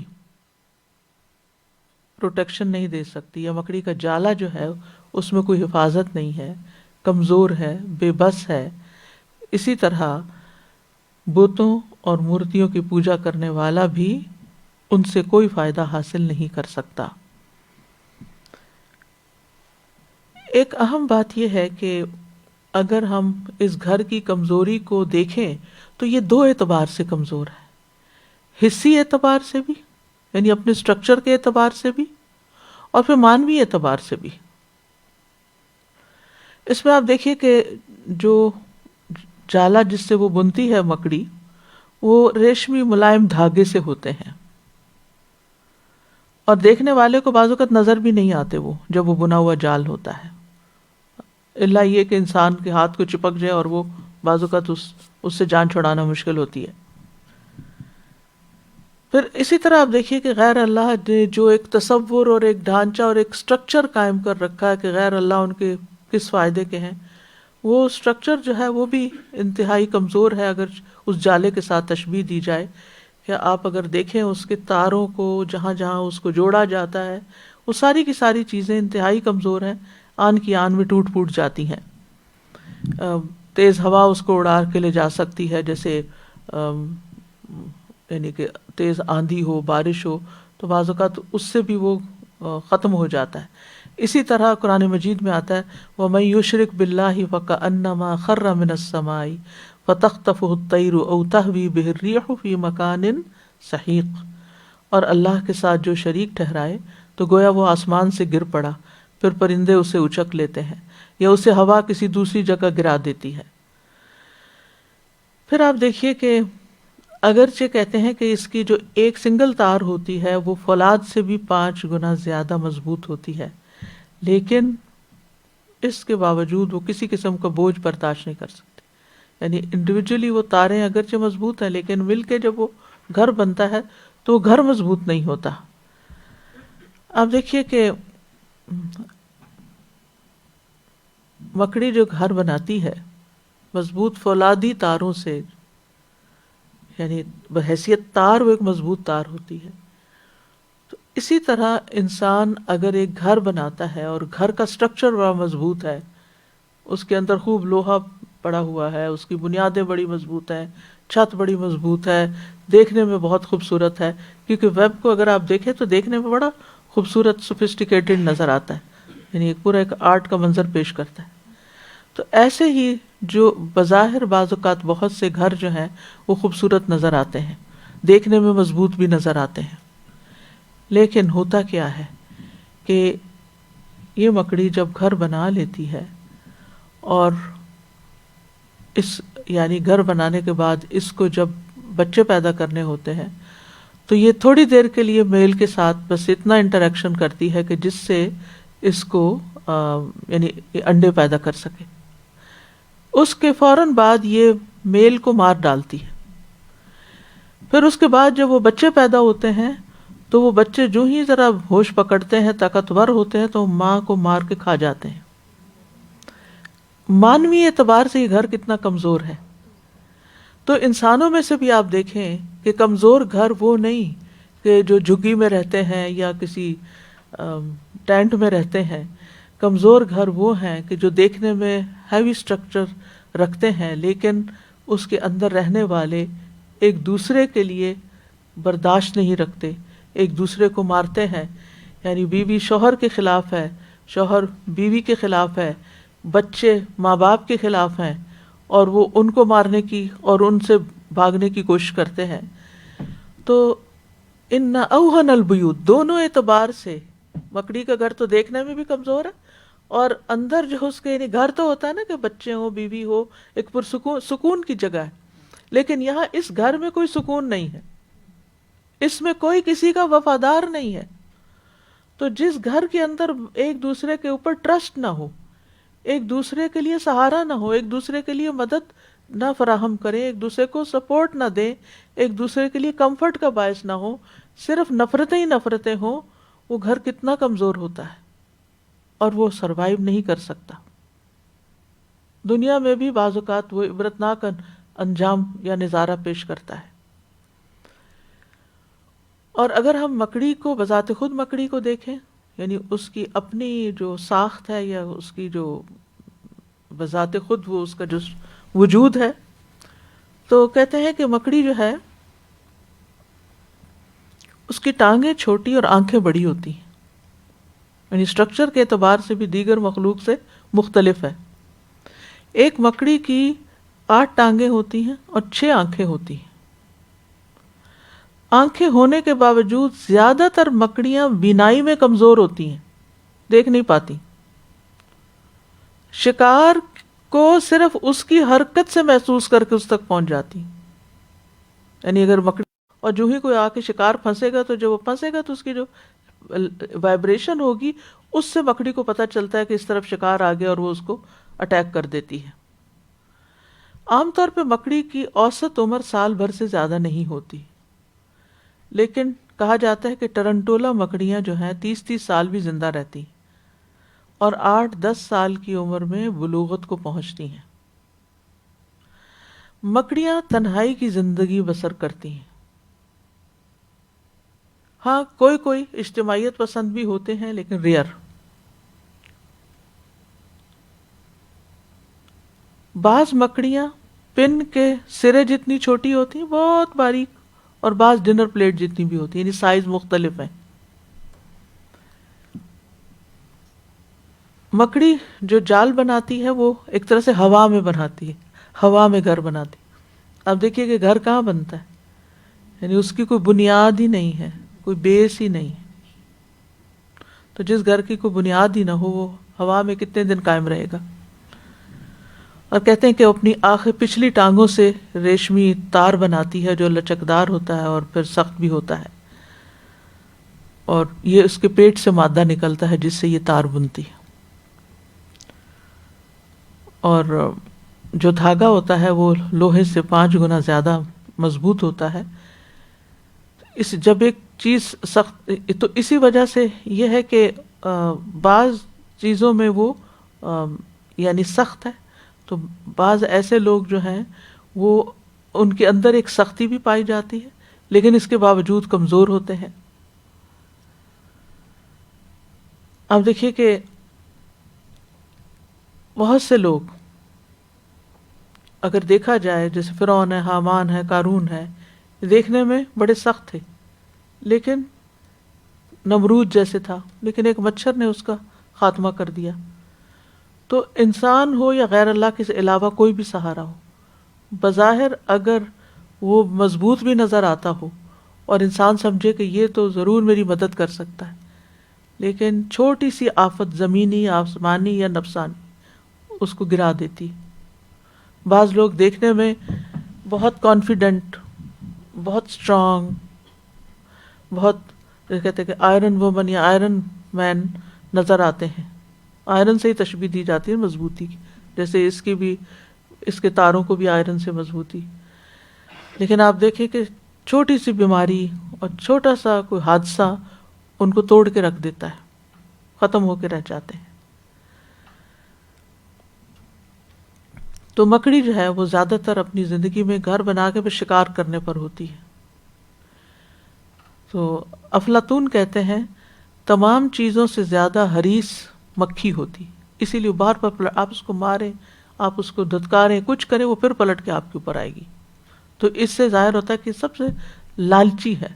Speaker 2: پروٹیکشن نہیں دے سکتی، یا مکڑی کا جالا جو ہے اس میں کوئی حفاظت نہیں ہے، کمزور ہے، بے بس ہے، اسی طرح بتوں اور مورتیوں کی پوجا کرنے والا بھی ان سے کوئی فائدہ حاصل نہیں کر سکتا. ایک اہم بات یہ ہے کہ اگر ہم اس گھر کی کمزوری کو دیکھیں تو یہ دو اعتبار سے کمزور ہے، حصی اعتبار سے بھی یعنی اپنے سٹرکچر کے اعتبار سے بھی، اور پھر مانوی اعتبار سے بھی. اس میں آپ دیکھیے کہ جو جالا جس سے وہ بنتی ہے مکڑی، وہ ریشمی ملائم دھاگے سے ہوتے ہیں، اور دیکھنے والے کو بعض اوقات نظر بھی نہیں آتے وہ جب وہ بنا ہوا جال ہوتا ہے، الا یہ کہ انسان کے ہاتھ کو چپک جائے اور وہ بعض اوقات اس سے جان چھڑانا مشکل ہوتی ہے۔ پھر اسی طرح آپ دیکھیے کہ غیر اللہ نے جو ایک تصور اور ایک ڈھانچہ اور ایک سٹرکچر قائم کر رکھا ہے کہ غیر اللہ ان کے کس فائدے کے ہیں، وہ سٹرکچر جو ہے وہ بھی انتہائی کمزور ہے اگر اس جالے کے ساتھ تشبیہ دی جائے۔ کہ آپ اگر دیکھیں اس کے تاروں کو، جہاں جہاں اس کو جوڑا جاتا ہے، وہ ساری کی ساری چیزیں انتہائی کمزور ہیں، آن کی آن میں ٹوٹ پھوٹ جاتی ہیں۔ تیز ہوا اس کو اڑا کے لے جا سکتی ہے، جیسے یعنی کہ تیز آندھی ہو، بارش ہو، تو بعض اوقات اس سے بھی وہ ختم ہو جاتا ہے۔ اسی طرح قرآن مجید میں آتا ہے وَمَن يُشْرِكْ بِاللَّهِ فَكَأَنَّمَا خَرَّ مِنَ السَّمَاءِ فَتَخْطَفُهُ الطَّيْرُ أَوْ تَهْوِي بِهِ الرِّيحُ فِي مَكَانٍ سَحِيقٍ، اور اللہ کے ساتھ جو شریک ٹھہرائے تو گویا وہ آسمان سے گر پڑا، پھر پرندے اسے اچک لیتے ہیں، یا اسے ہوا کسی دوسری جگہ گرا دیتی ہے۔ پھر آپ دیکھیے کہ اگرچہ کہتے ہیں کہ اس کی جو ایک سنگل تار ہوتی ہے وہ فولاد سے بھی 5 گنا زیادہ مضبوط ہوتی ہے، لیکن اس کے باوجود وہ کسی قسم کا بوجھ برداشت نہیں کر سکتی۔ یعنی انڈیویجولی وہ تاریں اگرچہ مضبوط ہیں، لیکن مل کے جب وہ گھر بنتا ہے تو وہ گھر مضبوط نہیں ہوتا۔ آپ دیکھیے کہ مکڑی جو گھر بناتی ہے مضبوط فولادی تاروں سے، یعنی بحیثیت تار وہ ایک مضبوط تار ہوتی ہے، تو اسی طرح انسان اگر ایک گھر بناتا ہے اور گھر کا سٹرکچر بڑا مضبوط ہے، اس کے اندر خوب لوہا پڑا ہوا ہے، اس کی بنیادیں بڑی مضبوط ہیں، چھت بڑی مضبوط ہے، دیکھنے میں بہت خوبصورت ہے، کیونکہ ویب کو اگر آپ دیکھیں تو دیکھنے میں بڑا خوبصورت سوفسٹیکیٹڈ نظر آتا ہے، یعنی ایک پورا ایک آرٹ کا منظر پیش کرتا ہے۔ تو ایسے ہی جو بظاہر بعض اوقات بہت سے گھر جو ہیں وہ خوبصورت نظر آتے ہیں، دیکھنے میں مضبوط بھی نظر آتے ہیں، لیکن ہوتا کیا ہے کہ یہ مکڑی جب گھر بنا لیتی ہے اور اس یعنی گھر بنانے کے بعد اس کو جب بچے پیدا کرنے ہوتے ہیں تو یہ تھوڑی دیر کے لیے میل کے ساتھ بس اتنا انٹریکشن کرتی ہے کہ جس سے اس کو یعنی انڈے پیدا کر سکے۔ اس کے فوراً بعد یہ میل کو مار ڈالتی ہے۔ پھر اس کے بعد جب وہ بچے پیدا ہوتے ہیں تو وہ بچے جو ہی ذرا ہوش پکڑتے ہیں، طاقتور ہوتے ہیں، تو ماں کو مار کے کھا جاتے ہیں۔ مانوی اعتبار سے یہ گھر کتنا کمزور ہے۔ تو انسانوں میں سے بھی آپ دیکھیں کہ کمزور گھر وہ نہیں کہ جو جھگی میں رہتے ہیں یا کسی ٹینٹ میں رہتے ہیں، کمزور گھر وہ ہیں کہ جو دیکھنے میں ہیوی سٹرکچر رکھتے ہیں، لیکن اس کے اندر رہنے والے ایک دوسرے کے لیے برداشت نہیں رکھتے، ایک دوسرے کو مارتے ہیں۔ یعنی بیوی شوہر کے خلاف ہے، شوہر بیوی کے خلاف ہے، بچے ماں باپ کے خلاف ہیں، اور وہ ان کو مارنے کی اور ان سے بھاگنے کی کوشش کرتے ہیں۔ تو ان اوہن البیوت، دونوں اعتبار سے مکڑی کا گھر تو دیکھنے میں بھی کمزور ہے، اور اندر جو اس کے یعنی گھر تو ہوتا ہے نا کہ بچے ہو، بیوی ہو، ایک سکون کی جگہ ہے، لیکن یہاں اس گھر میں کوئی سکون نہیں ہے، اس میں کوئی کسی کا وفادار نہیں ہے۔ تو جس گھر کے اندر ایک دوسرے کے اوپر ٹرسٹ نہ ہو، ایک دوسرے کے لیے سہارا نہ ہو، ایک دوسرے کے لیے مدد نہ فراہم کریں، ایک دوسرے کو سپورٹ نہ دیں، ایک دوسرے کے لیے کمفرٹ کا باعث نہ ہو، صرف نفرتیں ہی نفرتیں ہوں، وہ گھر کتنا کمزور ہوتا ہے اور وہ سروائیو نہیں کر سکتا۔ دنیا میں بھی بعض اوقات وہ عبرتناک انجام یا نظارہ پیش کرتا ہے۔ اور اگر ہم مکڑی کو بذات خود مکڑی کو دیکھیں، یعنی اس کی اپنی جو ساخت ہے یا اس کی جو بذات خود وہ اس کا جو وجود ہے، تو کہتے ہیں کہ مکڑی جو ہے اس کی ٹانگیں چھوٹی اور آنکھیں بڑی ہوتی ہیں، یعنی اسٹرکچر کے اعتبار سے بھی دیگر مخلوق سے مختلف ہے۔ ایک مکڑی کی 8 ٹانگیں ہوتی ہیں اور 6 آنکھیں ہوتی ہیں۔ آنکھیں ہونے کے باوجود زیادہ تر مکڑیاں بینائی میں کمزور ہوتی ہیں، دیکھ نہیں پاتی۔ شکار کو صرف اس کی حرکت سے محسوس کر کے اس تک پہنچ جاتی. یعنی اگر مکڑی اور جو ہی کوئی آ کے شکار پھنسے گا تو جب وہ پھنسے گا تو اس کی جو وائبریشن ہوگی اس سے مکڑی کو پتہ چلتا ہے کہ اس طرف شکار آ گیا اور وہ اس کو اٹیک کر دیتی ہے. عام طور پہ مکڑی کی اوسط عمر سال بھر سے زیادہ نہیں ہوتی، لیکن کہا جاتا ہے کہ ٹرنٹولا مکڑیاں جو ہیں 30 سال بھی زندہ رہتی اور 8-10 سال کی عمر میں بلوغت کو پہنچتی ہیں. مکڑیاں تنہائی کی زندگی بسر کرتی ہیں. ہاں کوئی اجتماعیت پسند بھی ہوتے ہیں لیکن ریئر. بعض مکڑیاں پن کے سرے جتنی چھوٹی ہوتی ہیں، بہت باریک، اور بعض ڈنر پلیٹ جتنی بھی ہوتی ہیں، یعنی سائز مختلف ہیں. مکڑی جو جال بناتی ہے وہ ایک طرح سے ہوا میں بناتی ہے، ہوا میں گھر بناتی. اب دیکھیے کہ گھر کہاں بنتا ہے، یعنی اس کی کوئی بنیاد ہی نہیں ہے، کوئی بیس ہی نہیں. تو جس گھر کی کوئی بنیاد ہی نہ ہو وہ ہوا میں کتنے دن قائم رہے گا. اور کہتے ہیں کہ اپنی پچھلی ٹانگوں سے ریشمی تار بناتی ہے جو لچکدار ہوتا ہے اور پھر سخت بھی ہوتا ہے، اور یہ اس کے پیٹ سے مادہ نکلتا ہے جس سے یہ تار بنتی ہے. اور جو دھاگا ہوتا ہے وہ لوہے سے 5 گنا زیادہ مضبوط ہوتا ہے. جب ایک چیز سخت، تو اسی وجہ سے یہ ہے کہ بعض چیزوں میں وہ یعنی سخت ہے، تو بعض ایسے لوگ جو ہیں وہ ان کے اندر ایک سختی بھی پائی جاتی ہے لیکن اس کے باوجود کمزور ہوتے ہیں. اب دیکھیے کہ بہت سے لوگ اگر دیکھا جائے، جیسے فرعون ہے، حامان ہے، قارون ہے، دیکھنے میں بڑے سخت تھے، لیکن نمرود جیسے تھا، لیکن ایک مچھر نے اس کا خاتمہ کر دیا. تو انسان ہو یا غیر اللہ کے علاوہ کوئی بھی سہارا ہو، بظاہر اگر وہ مضبوط بھی نظر آتا ہو اور انسان سمجھے کہ یہ تو ضرور میری مدد کر سکتا ہے، لیکن چھوٹی سی آفت زمینی، آسمانی یا نفسانی اس کو گرا دیتی. بعض لوگ دیکھنے میں بہت کانفیڈنٹ، بہت اسٹرانگ، بہت کہتے ہیں کہ آئرن وومن یا آئرن مین نظر آتے ہیں. آئرن سے ہی تشبیہ دی جاتی ہے مضبوطی کی، جیسے اس کی بھی، اس کے تاروں کو بھی آئرن سے مضبوطی. لیکن آپ دیکھیں کہ چھوٹی سی بیماری اور چھوٹا سا کوئی حادثہ ان کو توڑ کے رکھ دیتا ہے، ختم ہو کے رہ جاتے ہیں. تو مکڑی جو ہے وہ زیادہ تر اپنی زندگی میں گھر بنا کے پھر شکار کرنے پر ہوتی ہے. تو افلاطون کہتے ہیں تمام چیزوں سے زیادہ حریص مکھی ہوتی، اسی لیے بار بار آپ اس کو ماریں، آپ اس کو دھتکاریں، کچھ کریں، وہ پھر پلٹ کے آپ کے اوپر آئے گی. تو اس سے ظاہر ہوتا ہے کہ سب سے لالچی ہے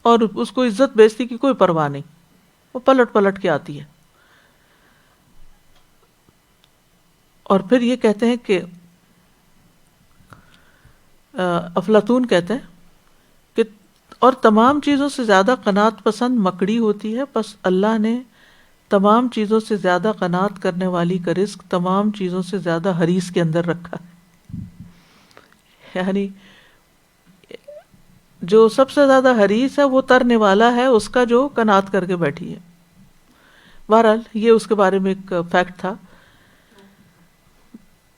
Speaker 2: اور اس کو عزت بیزتی کی کوئی پرواہ نہیں، وہ پلٹ پلٹ کے آتی ہے. اور پھر یہ کہتے ہیں کہ افلاطون کہتے ہیں کہ اور تمام چیزوں سے زیادہ قناعت پسند مکڑی ہوتی ہے، پس اللہ نے تمام چیزوں سے زیادہ قناعت کرنے والی کا رزق تمام چیزوں سے زیادہ حریص کے اندر رکھا ہے. یعنی جو سب سے زیادہ حریص ہے وہ ترنے والا ہے اس کا جو قناعت کر کے بیٹھی ہے. بہرحال یہ اس کے بارے میں ایک فیکٹ تھا.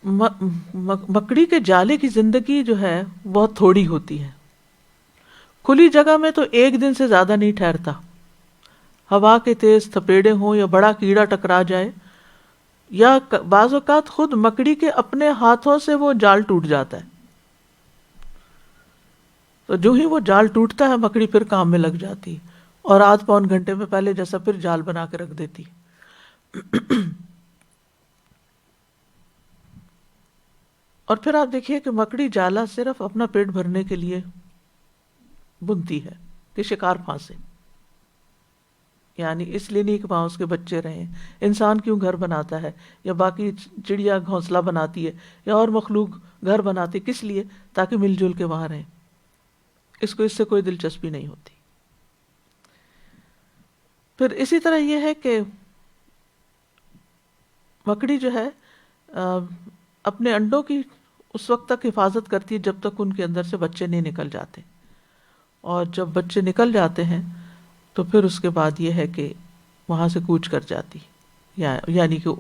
Speaker 2: مکڑی کے جالے کی زندگی جو ہے بہت تھوڑی ہوتی ہے. کھلی جگہ میں تو 1 دن سے زیادہ نہیں ٹھہرتا. ہوا کے تیز تھپیڑے ہوں یا بڑا کیڑا ٹکرا جائے، یا بعض اوقات خود مکڑی کے اپنے ہاتھوں سے وہ جال ٹوٹ جاتا ہے. تو جو ہی وہ جال ٹوٹتا ہے مکڑی پھر کام میں لگ جاتی اور آدھ پون گھنٹے میں پہلے جیسا پھر جال بنا کے رکھ دیتی. اور پھر آپ دیکھیے کہ مکڑی جالا صرف اپنا پیٹ بھرنے کے لیے بنتی ہے کہ شکار پھانسے، یعنی اس لیے نہیں کہ وہاں اس کے بچے رہیں. انسان کیوں گھر بناتا ہے یا باقی چڑیا گھونسلہ بناتی ہے یا اور مخلوق گھر بناتی، کس لیے؟ تاکہ مل جل کے وہاں رہیں. اس کو اس سے کوئی دلچسپی نہیں ہوتی. پھر اسی طرح یہ ہے کہ مکڑی جو ہے اپنے انڈوں کی اس وقت تک حفاظت کرتی ہے جب تک ان کے اندر سے بچے نہیں نکل جاتے، اور جب بچے نکل جاتے ہیں تو پھر اس کے بعد یہ ہے کہ وہاں سے کوچ کر جاتی، یعنی کہ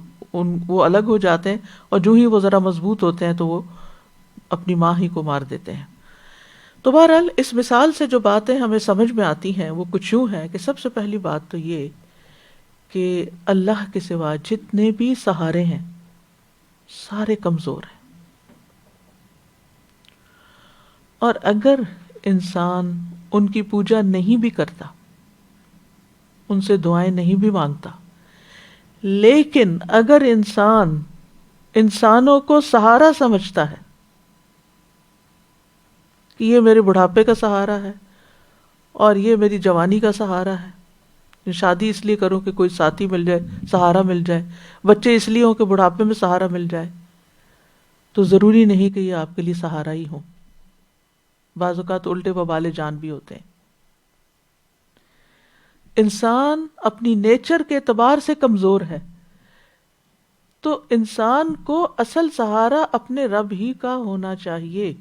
Speaker 2: وہ الگ ہو جاتے ہیں، اور جو ہی وہ ذرا مضبوط ہوتے ہیں تو وہ اپنی ماں ہی کو مار دیتے ہیں۔ تو بہرحال اس مثال سے جو باتیں ہمیں سمجھ میں آتی ہیں وہ کچھ یوں ہیں کہ سب سے پہلی بات تو یہ کہ اللہ کے سوا جتنے بھی سہارے ہیں سارے کمزور ہیں، اور اگر انسان ان کی پوجا نہیں بھی کرتا، ان سے دعائیں نہیں بھی مانگتا، لیکن اگر انسان انسانوں کو سہارا سمجھتا ہے کہ یہ میرے بڑھاپے کا سہارا ہے اور یہ میری جوانی کا سہارا ہے، شادی اس لیے کروں کہ کوئی ساتھی مل جائے، سہارا مل جائے، بچے اس لیے ہوں کہ بڑھاپے میں سہارا مل جائے، تو ضروری نہیں کہ یہ آپ کے لیے سہارا ہی ہو، بعض اوقات الٹے وبال جان بھی ہوتے ہیں۔ انسان اپنی نیچر کے اعتبار سے کمزور ہے، تو انسان کو اصل سہارا اپنے رب ہی کا ہونا چاہیے۔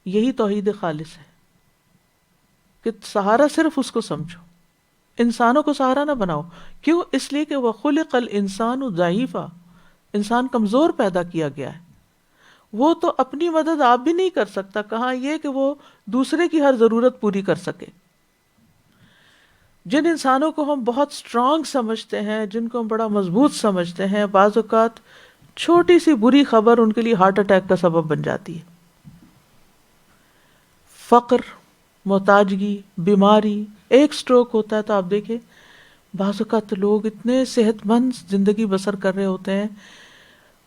Speaker 2: یہی توحید خالص ہے کہ سہارا صرف اس کو سمجھو، انسانوں کو سہارا نہ بناؤ۔ کیوں؟ اس لیے کہ وَخُلِقَ الْإِنسَانُ ضَعِيفًا، انسان کمزور پیدا کیا گیا ہے، وہ تو اپنی مدد آپ بھی نہیں کر سکتا، کہاں یہ کہ وہ دوسرے کی ہر ضرورت پوری کر سکے۔ جن انسانوں کو ہم بہت اسٹرانگ سمجھتے ہیں، جن کو ہم بڑا مضبوط سمجھتے ہیں، بعض اوقات چھوٹی سی بری خبر ان کے لیے ہارٹ اٹیک کا سبب بن جاتی ہے۔ فقر، محتاجگی، بیماری، ایک سٹروک ہوتا ہے تو آپ دیکھیں بعض اوقات لوگ اتنے صحت مند زندگی بسر کر رہے ہوتے ہیں،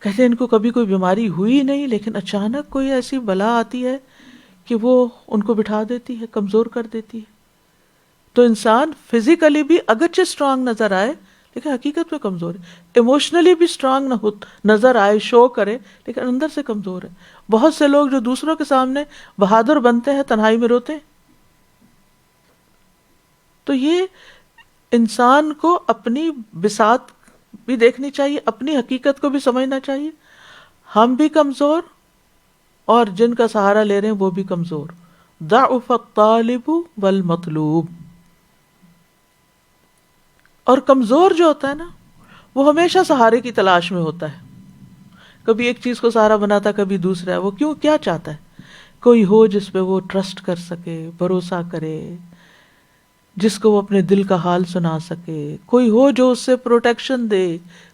Speaker 2: کہتے ہیں ان کو کبھی کوئی بیماری ہوئی نہیں، لیکن اچانک کوئی ایسی بلا آتی ہے کہ وہ ان کو بٹھا دیتی ہے، کمزور کر دیتی ہے۔ تو انسان فزیکلی بھی اگرچہ اسٹرانگ نظر آئے لیکن حقیقت میں کمزور ہے، ایموشنلی بھی اسٹرانگ نظر آئے، شو کرے، لیکن اندر سے کمزور ہے۔ بہت سے لوگ جو دوسروں کے سامنے بہادر بنتے ہیں تنہائی میں روتے ہیں۔ تو یہ انسان کو اپنی بساط بھی دیکھنی چاہیے، اپنی حقیقت کو بھی سمجھنا چاہیے، ہم بھی کمزور اور جن کا سہارا لے رہے ہیں وہ بھی کمزور۔ ضعف الطالب والمطلوب، اور کمزور جو ہوتا ہے نا وہ ہمیشہ سہارے کی تلاش میں ہوتا ہے، کبھی ایک چیز کو سہارا بناتا، کبھی دوسرا ہے۔ وہ کیوں؟ کیا چاہتا ہے؟ کوئی ہو جس پہ وہ ٹرسٹ کر سکے، بھروسہ کرے، جس کو وہ اپنے دل کا حال سنا سکے، کوئی ہو جو اس سے پروٹیکشن دے،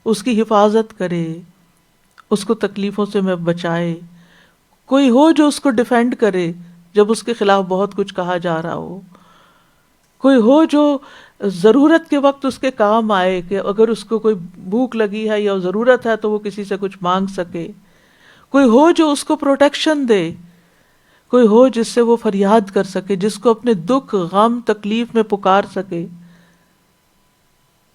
Speaker 2: اس کی حفاظت کرے، اس کو تکلیفوں سے میں بچائے، کوئی ہو جو اس کو ڈیفینڈ کرے جب اس کے خلاف بہت کچھ کہا جا رہا ہو، کوئی ہو جو ضرورت کے وقت اس کے کام آئے، کہ اگر اس کو کوئی بھوک لگی ہے یا ضرورت ہے تو وہ کسی سے کچھ مانگ سکے، کوئی ہو جو اس کو پروٹیکشن دے، کوئی ہو جس سے وہ فریاد کر سکے، جس کو اپنے دکھ، غم، تکلیف میں پکار سکے۔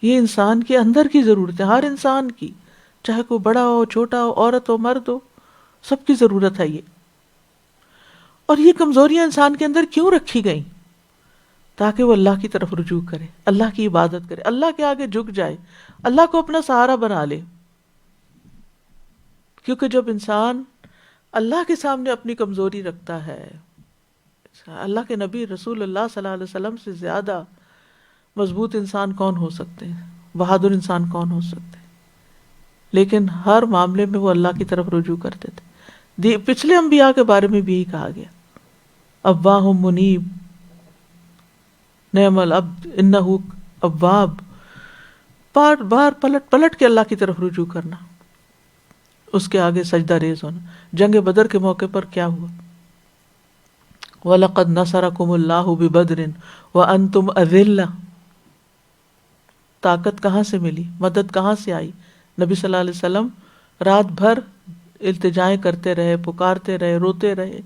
Speaker 2: یہ انسان کے اندر کی ضرورت ہے، ہر انسان کی، چاہے کوئی بڑا ہو، چھوٹا ہو، عورت ہو، مرد ہو، سب کی ضرورت ہے یہ۔ اور یہ کمزوریاں انسان کے اندر کیوں رکھی گئیں؟ تاکہ وہ اللہ کی طرف رجوع کرے، اللہ کی عبادت کرے، اللہ کے آگے جھک جائے، اللہ کو اپنا سہارا بنا لے۔ کیونکہ جب انسان اللہ کے سامنے اپنی کمزوری رکھتا ہے، اللہ کے نبی رسول اللہ صلی اللہ علیہ وسلم سے زیادہ مضبوط انسان کون ہو سکتے ہیں، بہادر انسان کون ہو سکتے ہیں؟ لیکن ہر معاملے میں وہ اللہ کی طرف رجوع کرتے تھے۔ پچھلے انبیاء کے بارے میں بھی یہی کہا گیا، اواہ منیب، نعم العبد انہ اواب، بار بار پلٹ پلٹ کے اللہ کی طرف رجوع کرنا، اس کے آگے سجدہ ریز ہونا۔ جنگ بدر کے موقع پر کیا ہوا؟ وَلَقَدْ نَصَرَكُمُ اللَّهُ بِبَدْرٍ وَأَنْتُمْ أَذِلَّةٌ، طاقت کہاں سے ملی، مدد کہاں سے آئی؟ نبی صلی اللہ علیہ وسلم رات بھر التجائیں کرتے رہے، پکارتے رہے، روتے رہے،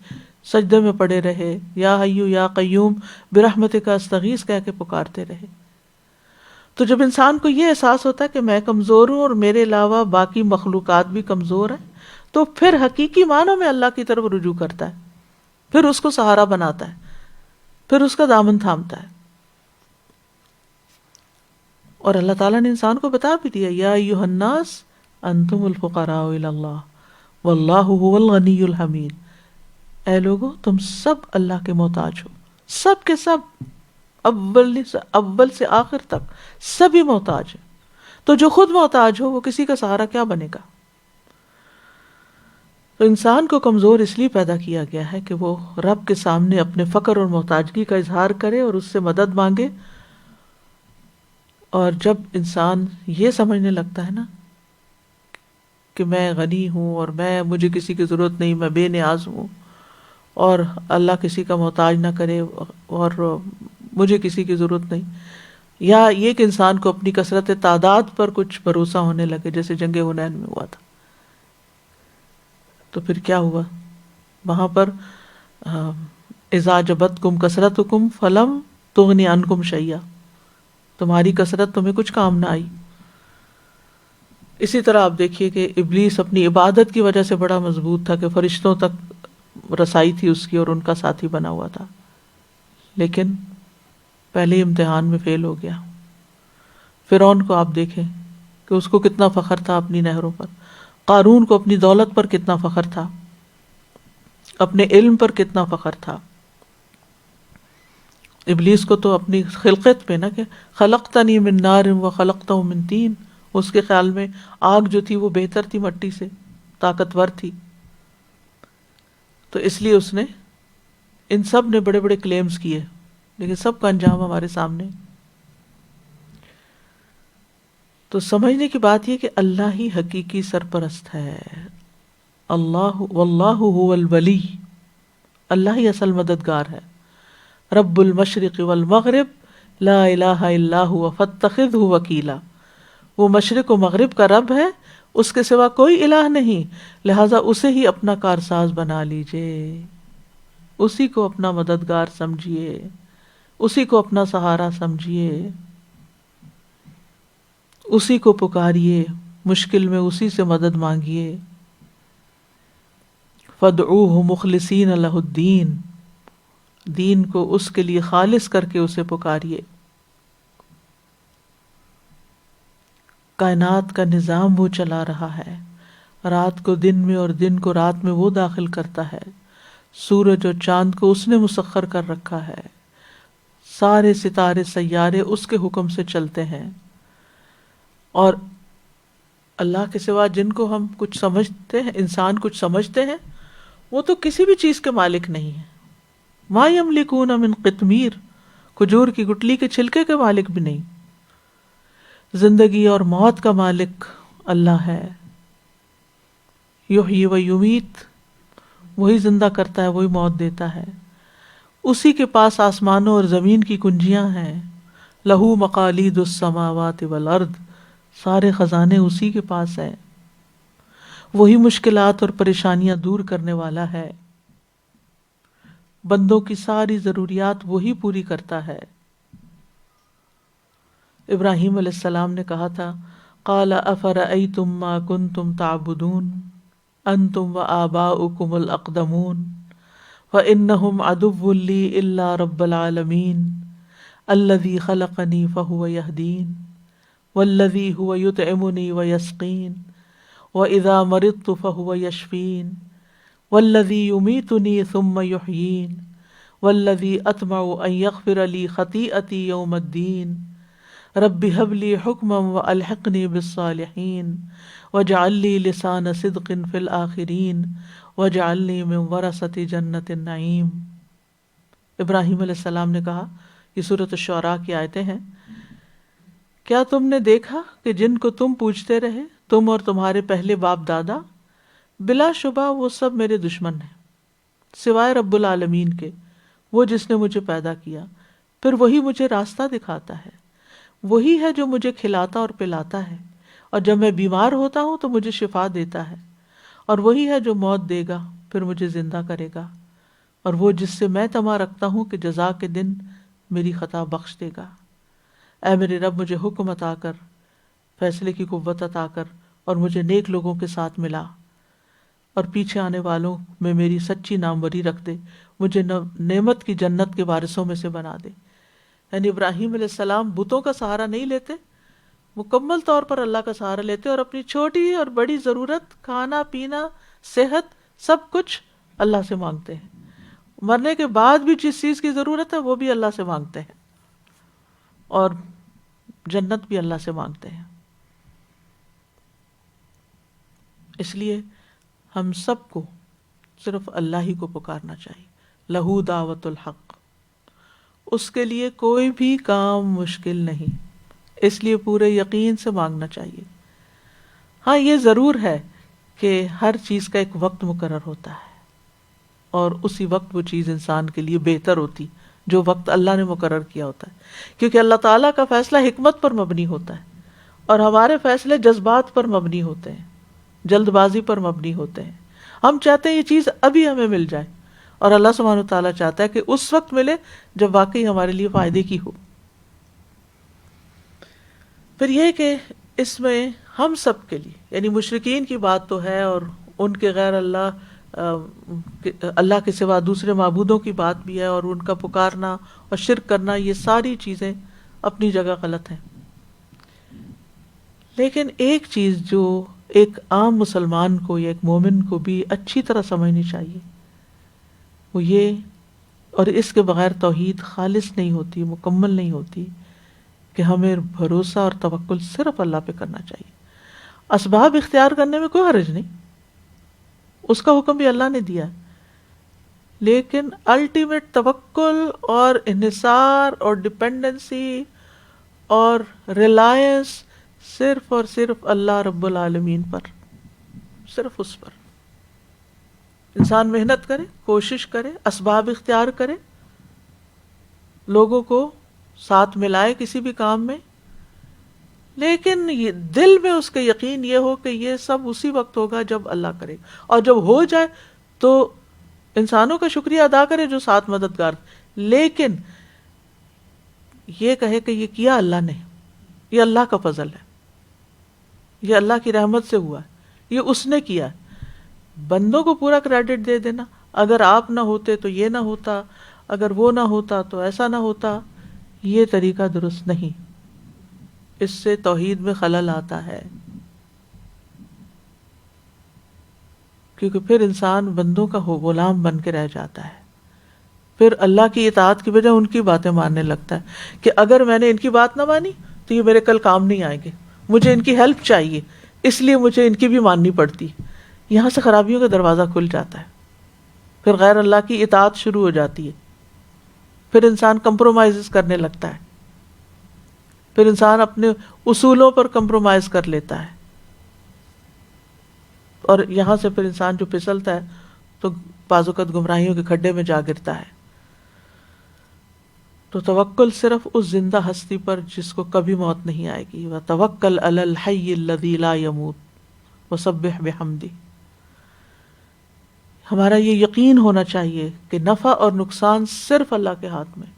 Speaker 2: سجدے میں پڑے رہے، یا حیو یا قیوم برحمتک استغیث کہہ کے پکارتے رہے۔ تو جب انسان کو یہ احساس ہوتا ہے کہ میں کمزور ہوں اور میرے علاوہ باقی مخلوقات بھی کمزور ہیں، تو پھر حقیقی معنوں میں اللہ کی طرف رجوع کرتا ہے، پھر اس کو سہارا بناتا ہے، پھر اس کا دامن تھامتا ہے۔ اور اللہ تعالیٰ نے انسان کو بتا بھی دیا، یا ایھا الناس انتم الفقراء الی اللہ واللہ هو الغنی الحمید. اے لوگو تم سب اللہ کے محتاج ہو، سب کے سب، اول سے آخر تک سبھی محتاج ہیں. تو جو خود محتاج ہو وہ کسی کا سہارا کیا بنے گا؟ تو انسان کو کمزور اس لیے پیدا کیا گیا ہے کہ وہ رب کے سامنے اپنے فقر اور محتاجگی کا اظہار کرے اور اس سے مدد مانگے. اور جب انسان یہ سمجھنے لگتا ہے نا کہ میں غنی ہوں اور مجھے کسی کی ضرورت نہیں، میں بے نیاز ہوں اور اللہ کسی کا محتاج نہ کرے اور مجھے کسی کی ضرورت نہیں، یا یہ کہ انسان کو اپنی کثرت تعداد پر کچھ بھروسہ ہونے لگے جیسے جنگ حنین میں ہوا تھا، تو پھر کیا ہوا؟ وہاں پر اذا جبتکم کثرتکم فلم تغنی عنکم شیئا، تمہاری کثرت تمہیں کچھ کام نہ آئی. اسی طرح آپ دیکھیے کہ ابلیس اپنی عبادت کی وجہ سے بڑا مضبوط تھا کہ فرشتوں تک رسائی تھی اس کی اور ان کا ساتھی بنا ہوا تھا، لیکن پہلے امتحان میں فیل ہو گیا. فرعون کو آپ دیکھیں کہ اس کو کتنا فخر تھا اپنی نہروں پر، قارون کو اپنی دولت پر کتنا فخر تھا، اپنے علم پر کتنا فخر تھا. ابلیس کو تو اپنی خلقت پہ نا کہ خلقتنی من نار و خلقتہ من طین، اس کے خیال میں آگ جو تھی وہ بہتر تھی مٹی سے، طاقتور تھی. تو اس لیے اس نے ان سب نے بڑے بڑے کلیمز کیے، لیکن سب کا انجام ہمارے سامنے. تو سمجھنے کی بات یہ کہ اللہ ہی حقیقی سرپرست ہے. اللہ واللہ هو الولی، اللہ ہی اصل مددگار ہے. رب المشرق والمغرب لا الہ الا هو فاتخذہ وکیلا، وہ مشرق و مغرب کا رب ہے، اس کے سوا کوئی الہ نہیں، لہذا اسے ہی اپنا کارساز بنا لیجئے، اسی کو اپنا مددگار سمجھیے، اسی کو اپنا سہارا سمجھیے، اسی کو پکاریے، مشکل میں اسی سے مدد مانگیے. فادعوہ مخلصین لہ الدین، دین کو اس کے لیے خالص کر کے اسے پکاریے. کائنات کا نظام وہ چلا رہا ہے، رات کو دن میں اور دن کو رات میں وہ داخل کرتا ہے، سورج اور چاند کو اس نے مسخر کر رکھا ہے، سارے ستارے سیارے اس کے حکم سے چلتے ہیں. اور اللہ کے سوا جن کو ہم کچھ سمجھتے ہیں، انسان کچھ سمجھتے ہیں، وہ تو کسی بھی چیز کے مالک نہیں ہیں. ما یملکون من قطمیر، کھجور کی گٹلی کے چھلکے کے مالک بھی نہیں. زندگی اور موت کا مالک اللہ ہے. یحیی و یمیت، وہی زندہ کرتا ہے، وہی موت دیتا ہے. اسی کے پاس آسمانوں اور زمین کی کنجیاں ہیں. لہو مقالید السماوات والارض، سارے خزانے اسی کے پاس ہیں. وہی مشکلات اور پریشانیاں دور کرنے والا ہے. بندوں کی ساری ضروریات وہی پوری کرتا ہے. ابراہیم علیہ السلام نے کہا تھا، قال افرأیتم ما کنتم تعبدون انتم وآباؤکم الاقدمون فإنہم عدو لی الا رب العالمین الذی خلقنی فہو یہدین والذی هو یطعمنی ویسقین وإذا مرضت فهو یشفین والذی یمیتنی ثم یحیین والذی اطمع ان یغفر لی خطیئتی یوم الدین رب هب لی حکما والحقنی بالصالحین واجعل لی لسان صدق فی الآخرین واجعلنی من ورثۃ جنت النعیم. ابراہیم علیہ السلام نے کہا، یہ سورۃ الشعراء کی آیتیں ہیں، کیا تم نے دیکھا کہ جن کو تم پوجتے رہے، تم اور تمہارے پہلے باپ دادا، بلا شبہ وہ سب میرے دشمن ہیں سوائے رب العالمین کے، وہ جس نے مجھے پیدا کیا، پھر وہی مجھے راستہ دکھاتا ہے، وہی ہے جو مجھے کھلاتا اور پلاتا ہے، اور جب میں بیمار ہوتا ہوں تو مجھے شفا دیتا ہے، اور وہی ہے جو موت دے گا پھر مجھے زندہ کرے گا، اور وہ جس سے میں طمع رکھتا ہوں کہ جزا کے دن میری خطا بخش دے گا. اے میرے رب، مجھے حکم عطا کر، فیصلے کی قوت عطا کر، اور مجھے نیک لوگوں کے ساتھ ملا، اور پیچھے آنے والوں میں میری سچی ناموری رکھ دے، مجھے نعمت کی جنت کے وارثوں میں سے بنا دے. یعنی ابراہیم علیہ السلام بتوں کا سہارا نہیں لیتے، مکمل طور پر اللہ کا سہارا لیتے اور اپنی چھوٹی اور بڑی ضرورت، کھانا پینا، صحت، سب کچھ اللہ سے مانگتے ہیں. مرنے کے بعد بھی جس چیز کی ضرورت ہے وہ بھی اللہ سے مانگتے ہیں، اور جنت بھی اللہ سے مانگتے ہیں. اس لیے ہم سب کو صرف اللہ ہی کو پکارنا چاہیے. لہو دعوت الحق، اس کے لیے کوئی بھی کام مشکل نہیں، اس لیے پورے یقین سے مانگنا چاہیے. ہاں یہ ضرور ہے کہ ہر چیز کا ایک وقت مقرر ہوتا ہے، اور اسی وقت وہ چیز انسان کے لیے بہتر ہوتی جو وقت اللہ نے مقرر کیا ہوتا ہے، کیونکہ اللہ تعالیٰ کا فیصلہ حکمت پر مبنی ہوتا ہے، اور ہمارے فیصلے جذبات پر مبنی ہوتے ہیں، جلد بازی پر مبنی ہوتے ہیں. ہم چاہتے ہیں یہ چیز ابھی ہمیں مل جائے، اور اللہ سبحانہ و تعالیٰ چاہتا ہے کہ اس وقت ملے جب واقعی ہمارے لیے فائدے کی ہو. پھر یہ کہ اس میں ہم سب کے لیے، یعنی مشرکین کی بات تو ہے، اور ان کے غیر اللہ کے سوا دوسرے معبودوں کی بات بھی ہے، اور ان کا پکارنا اور شرک کرنا، یہ ساری چیزیں اپنی جگہ غلط ہیں. لیکن ایک چیز جو ایک عام مسلمان کو یا ایک مومن کو بھی اچھی طرح سمجھنی چاہیے، وہ یہ، اور اس کے بغیر توحید خالص نہیں ہوتی، مکمل نہیں ہوتی، کہ ہمیں بھروسہ اور توکل صرف اللہ پہ کرنا چاہیے. اسباب اختیار کرنے میں کوئی حرج نہیں، اس کا حکم بھی اللہ نے دیا، لیکن الٹیمیٹ توکل اور انحصار اور ڈپینڈنسی اور ریلائنس صرف اور صرف اللہ رب العالمین پر، صرف اس پر. انسان محنت کرے، کوشش کرے، اسباب اختیار کرے، لوگوں کو ساتھ ملائے کسی بھی کام میں، لیکن یہ دل میں اس کا یقین یہ ہو کہ یہ سب اسی وقت ہوگا جب اللہ کرے، اور جب ہو جائے تو انسانوں کا شکریہ ادا کرے جو ساتھ مددگار، لیکن یہ کہے کہ یہ کیا اللہ نے، یہ اللہ کا فضل ہے، یہ اللہ کی رحمت سے ہوا ہے، یہ اس نے کیا ہے. بندوں کو پورا کریڈٹ دے دینا، اگر آپ نہ ہوتے تو یہ نہ ہوتا، اگر وہ نہ ہوتا تو ایسا نہ ہوتا، یہ طریقہ درست نہیں. اس سے توحید میں خلل آتا ہے، کیونکہ پھر انسان بندوں کا غلام بن کے رہ جاتا ہے. پھر اللہ کی اطاعت کی بجائے ان کی باتیں ماننے لگتا ہے کہ اگر میں نے ان کی بات نہ مانی تو یہ میرے کل کام نہیں آئیں گے، مجھے ان کی ہیلپ چاہیے، اس لیے مجھے ان کی بھی ماننی پڑتی. یہاں سے خرابیوں کا دروازہ کھل جاتا ہے، پھر غیر اللہ کی اطاعت شروع ہو جاتی ہے، پھر انسان کمپرومائز کرنے لگتا ہے، پھر انسان اپنے اصولوں پر کمپرومائز کر لیتا ہے، اور یہاں سے پھر انسان جو پھسلتا ہے تو بعض اوقات گمراہیوں کے کھڈے میں جا گرتا ہے. تو توکل صرف اس زندہ ہستی پر جس کو کبھی موت نہیں آئے گی. وَتَوَكَّلْ عَلَى الْحَيِّ الَّذِي لَا يَمُوتُ وَسَبِّحْ بِحَمْدِهِ. ہمارا یہ یقین ہونا چاہیے کہ نفع اور نقصان صرف اللہ کے ہاتھ میں.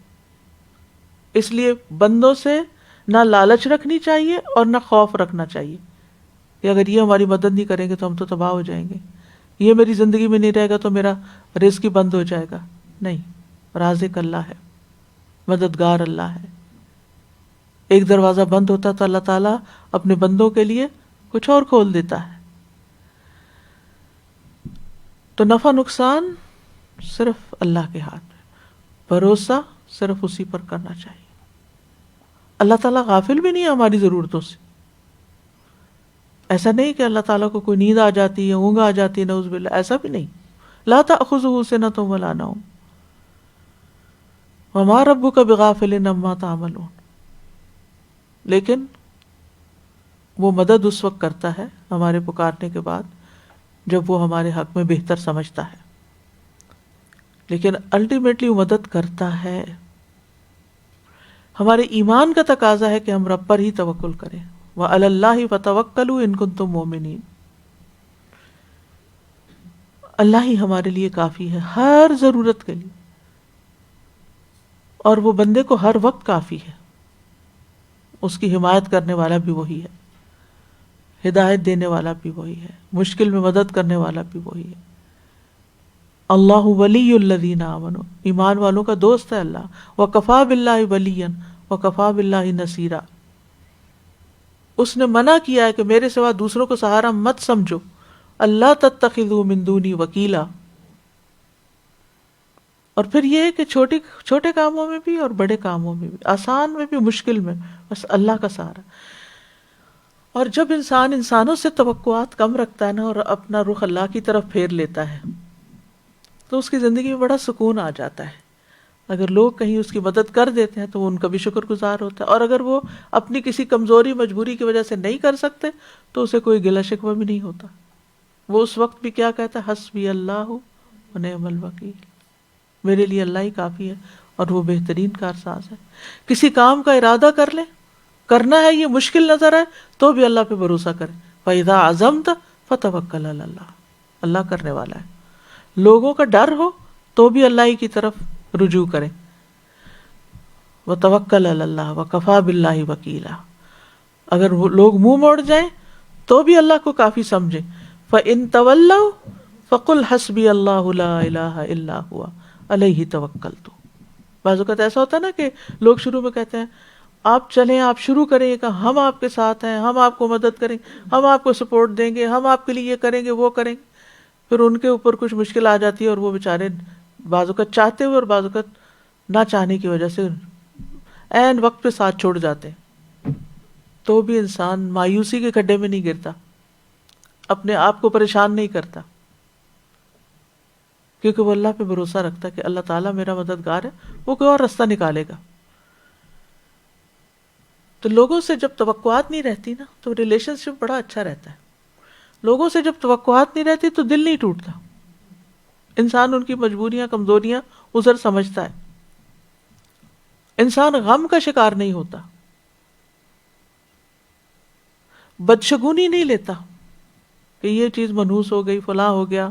Speaker 2: اس لیے بندوں سے نہ لالچ رکھنی چاہیے اور نہ خوف رکھنا چاہیے کہ اگر یہ ہماری مدد نہیں کریں گے تو ہم تو تباہ ہو جائیں گے، یہ میری زندگی میں نہیں رہے گا تو میرا رزق ہی بند ہو جائے گا. نہیں، رازق اللہ ہے، مددگار اللہ ہے. ایک دروازہ بند ہوتا تو اللہ تعالیٰ اپنے بندوں کے لیے کچھ اور کھول دیتا ہے. تو نفع نقصان صرف اللہ کے ہاتھ میں، بھروسہ صرف اسی پر کرنا چاہیے. اللہ تعالیٰ غافل بھی نہیں ہے ہماری ضرورتوں سے. ایسا نہیں کہ اللہ تعالیٰ کو کوئی نیند آ جاتی ہے، اونگ آ جاتی ہے، نعوذ باللہ، ایسا بھی نہیں. لا تأخذہ سنۃ ولا نوم وما ربک بغافل عما تعملون. لیکن وہ مدد اس وقت کرتا ہے ہمارے پکارنے کے بعد جب وہ ہمارے حق میں بہتر سمجھتا ہے، لیکن الٹیمیٹلی وہ مدد کرتا ہے. ہمارے ایمان کا تقاضا ہے کہ ہم رب پر ہی توکل کریں. وعلی اللہ فتوکلوا ان کنتم مؤمنین. اللہ ہی ہمارے لیے کافی ہے ہر ضرورت کے لیے، اور وہ بندے کو ہر وقت کافی ہے. اس کی حمایت کرنے والا بھی وہی ہے، ہدایت دینے والا بھی وہی ہے، مشکل میں مدد کرنے والا بھی وہی ہے. اللہ ولی الذین آمنوا، ایمان والوں کا دوست ہے اللہ. وکفی باللہ ولیا وکفی باللہ نصیرا. اس نے منع کیا ہے کہ میرے سوا دوسروں کو سہارا مت سمجھو، اللہ تتخذوا من دونی وکیلا. اور پھر یہ ہے کہ چھوٹے کاموں میں بھی اور بڑے کاموں میں بھی، آسان میں بھی مشکل میں، بس اللہ کا سہارا. اور جب انسان انسانوں سے توقعات کم رکھتا ہے نا اور اپنا رخ اللہ کی طرف پھیر لیتا ہے تو اس کی زندگی میں بڑا سکون آ جاتا ہے. اگر لوگ کہیں اس کی مدد کر دیتے ہیں تو وہ ان کا بھی شکر گزار ہوتا ہے، اور اگر وہ اپنی کسی کمزوری مجبوری کی وجہ سے نہیں کر سکتے تو اسے کوئی گلہ شکوہ بھی نہیں ہوتا. وہ اس وقت بھی کیا کہتا ہے، حسبی اللہ و نعم الوکیل، میرے لیے اللہ ہی کافی ہے اور وہ بہترین کارساز ہے. کسی کام کا ارادہ کر لیں، کرنا ہے، یہ مشکل نظر آئے تو بھی اللہ پہ بھروسہ کریں. فَإِذَا عَزَمْتَ فَتَوَكَّلْ عَلَى اللَّهِ، اللہ کرنے والا ہے. لوگوں کا ڈر ہو تو بھی اللہ ہی کی طرف رجوع کریں. وَتَوَكَّلْ عَلَى اللَّهِ وَكَفَى بِاللَّهِ وَكِيلًا. اگر وہ لوگ منہ موڑ جائیں تو بھی اللہ کو کافی سمجھیں. فَإِن تَوَلَّوْا فَقُلْ حَسْبِيَ اللَّهُ لَا إِلَٰهَ إِلَّا هُوَ عَلَيْهِ تَوَكَّلْتُ. بعض اوقات ایسا ہوتا ہے نا کہ لوگ شروع میں کہتے ہیں آپ چلیں، آپ شروع کریں، کہ ہم آپ کے ساتھ ہیں، ہم آپ کو مدد کریں، ہم آپ کو سپورٹ دیں گے، ہم آپ کے لیے یہ کریں گے وہ کریں گے. پھر ان کے اوپر کچھ مشکل آ جاتی ہے اور وہ بیچارے بعض اوقات چاہتے ہوئے اور بعض اوقات نہ چاہنے کی وجہ سے عین وقت پہ ساتھ چھوڑ جاتے ہیں. تو بھی انسان مایوسی کے کھڈے میں نہیں گرتا، اپنے آپ کو پریشان نہیں کرتا، کیونکہ وہ اللہ پہ بھروسہ رکھتا ہے کہ اللہ تعالیٰ میرا مددگار ہے، وہ کوئی اور راستہ نکالے گا. تو لوگوں سے جب توقعات نہیں رہتی نا تو ریلیشن شپ بڑا اچھا رہتا ہے. لوگوں سے جب توقعات نہیں رہتی تو دل نہیں ٹوٹتا، انسان ان کی مجبوریاں کمزوریاں عذر سمجھتا ہے، انسان غم کا شکار نہیں ہوتا، بدشگونی نہیں لیتا کہ یہ چیز منحوس ہو گئی، فلاں ہو گیا.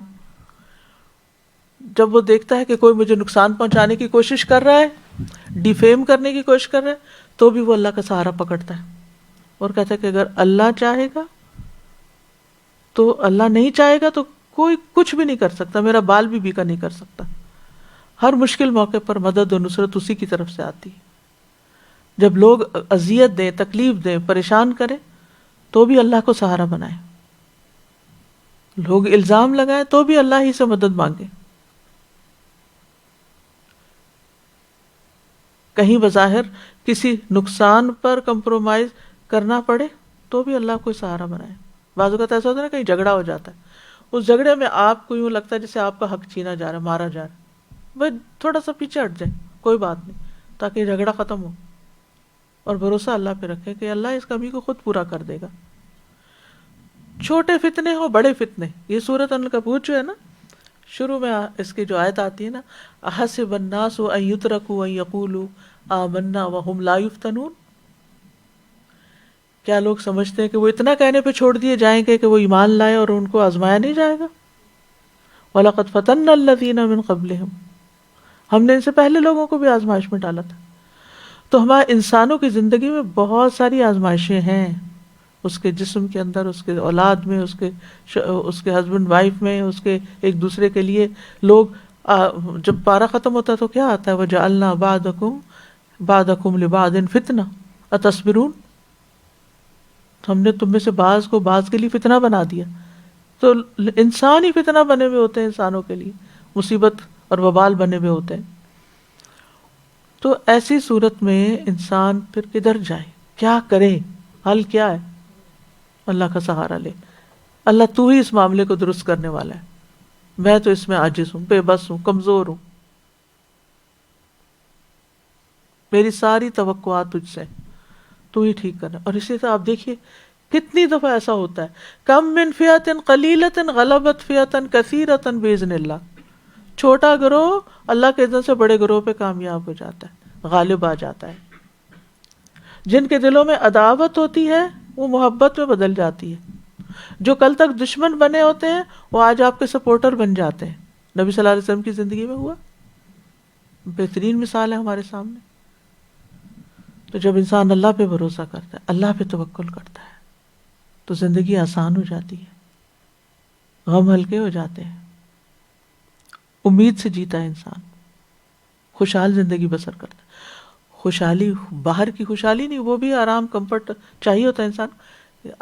Speaker 2: جب وہ دیکھتا ہے کہ کوئی مجھے نقصان پہنچانے کی کوشش کر رہا ہے، ڈیفیم کرنے کی کوشش کر رہا ہے، تو بھی وہ اللہ کا سہارا پکڑتا ہے اور کہتا ہے کہ اگر اللہ چاہے گا تو اللہ نہیں چاہے گا تو کوئی کچھ بھی نہیں کر سکتا، میرا بال بھی بیکا نہیں کر سکتا. ہر مشکل موقع پر مدد و نصرت اسی کی طرف سے آتی ہے. جب لوگ اذیت دیں، تکلیف دیں، پریشان کریں تو بھی اللہ کو سہارا بنائیں. لوگ الزام لگائیں تو بھی اللہ ہی سے مدد مانگیں. کہیں بظاہر کسی نقصان پر کمپرومائز کرنا پڑے تو بھی اللہ کو سہارا بنائیں. بعض اوقات ایسا ہوتا ہے نا کہیں جھگڑا ہو جاتا ہے، اس جھگڑے میں آپ کو یوں لگتا ہے جیسے آپ کا حق چھینا جا رہا ہے، مارا جا رہا ہے، بھائی تھوڑا سا پیچھے ہٹ جائیں، کوئی بات نہیں، تاکہ جھگڑا ختم ہو، اور بھروسہ اللہ پہ رکھیں کہ اللہ اس کمی کو خود پورا کر دے گا. چھوٹے فتنے ہو بڑے فتنے، یہ سورۃ العنکبوت جو ہے نا، شروع میں اس کی جو آیت آتی ہے نا، احسب الناس ان یترکوا ان یقولوا آمنا وهم لا یفتنون، کیا لوگ سمجھتے ہیں کہ وہ اتنا کہنے پہ چھوڑ دیے جائیں گے کہ وہ ایمان لائے اور ان کو آزمایا نہیں جائے گا؟ وَلَقَدْ فَتَنَّا الَّذِينَ مِن قَبْلِهِمْ، ہم نے ان سے پہلے لوگوں کو بھی آزمائش میں ڈالا تھا. تو ہمارے انسانوں کی زندگی میں بہت ساری آزمائشیں ہیں، اس کے جسم کے اندر، اس کے اولاد میں، اس کے ہسبینڈ وائف میں، اس کے ایک دوسرے کے لیے. لوگ جب پارہ ختم ہوتا ہے تو کیا آتا ہے، وَجَعَلْنَا بَعْضَكُمْ لِبَعْضٍ فِتْنَةً أَتَصْبِرُونَ، ہم نے تم میں سے بعض کو بعض کے لیے فتنہ بنا دیا. تو انسان ہی فتنہ بنے ہوئے ہوتے ہیں، انسانوں کے لیے مصیبت اور وبال بنے ہوئے ہوتے ہیں. تو ایسی صورت میں انسان پھر کدھر جائے، کیا کرے، حل کیا ہے؟ اللہ کا سہارا لے. اللہ تو ہی اس معاملے کو درست کرنے والا ہے، میں تو اس میں عاجز ہوں، بے بس ہوں، کمزور ہوں، میری ساری توقعات تجھ سے، تو ہی ٹھیک کرنا. اور اسی طرح آپ دیکھیے کتنی دفعہ ایسا ہوتا ہے، کم من فئۃ قلیلۃ غلبت فئۃ کثیرۃ باذن اللہ، چھوٹا گروہ اللہ کے اذن سے بڑے گروہ پہ کامیاب ہو جاتا ہے، غالب آ جاتا ہے. جن کے دلوں میں عداوت ہوتی ہے وہ محبت میں بدل جاتی ہے، جو کل تک دشمن بنے ہوتے ہیں وہ آج آپ کے سپورٹر بن جاتے ہیں. نبی صلی اللہ علیہ وسلم کی زندگی میں ہوا، بہترین مثال ہے ہمارے سامنے. تو جب انسان اللہ پہ بھروسہ کرتا ہے، اللہ پہ توکل کرتا ہے، تو زندگی آسان ہو جاتی ہے، غم ہلکے ہو جاتے ہیں، امید سے جیتا ہے انسان، خوشحال زندگی بسر کرتا ہے. خوشحالی باہر کی خوشحالی نہیں، وہ بھی آرام کمفرٹ چاہیے ہوتا ہے انسان.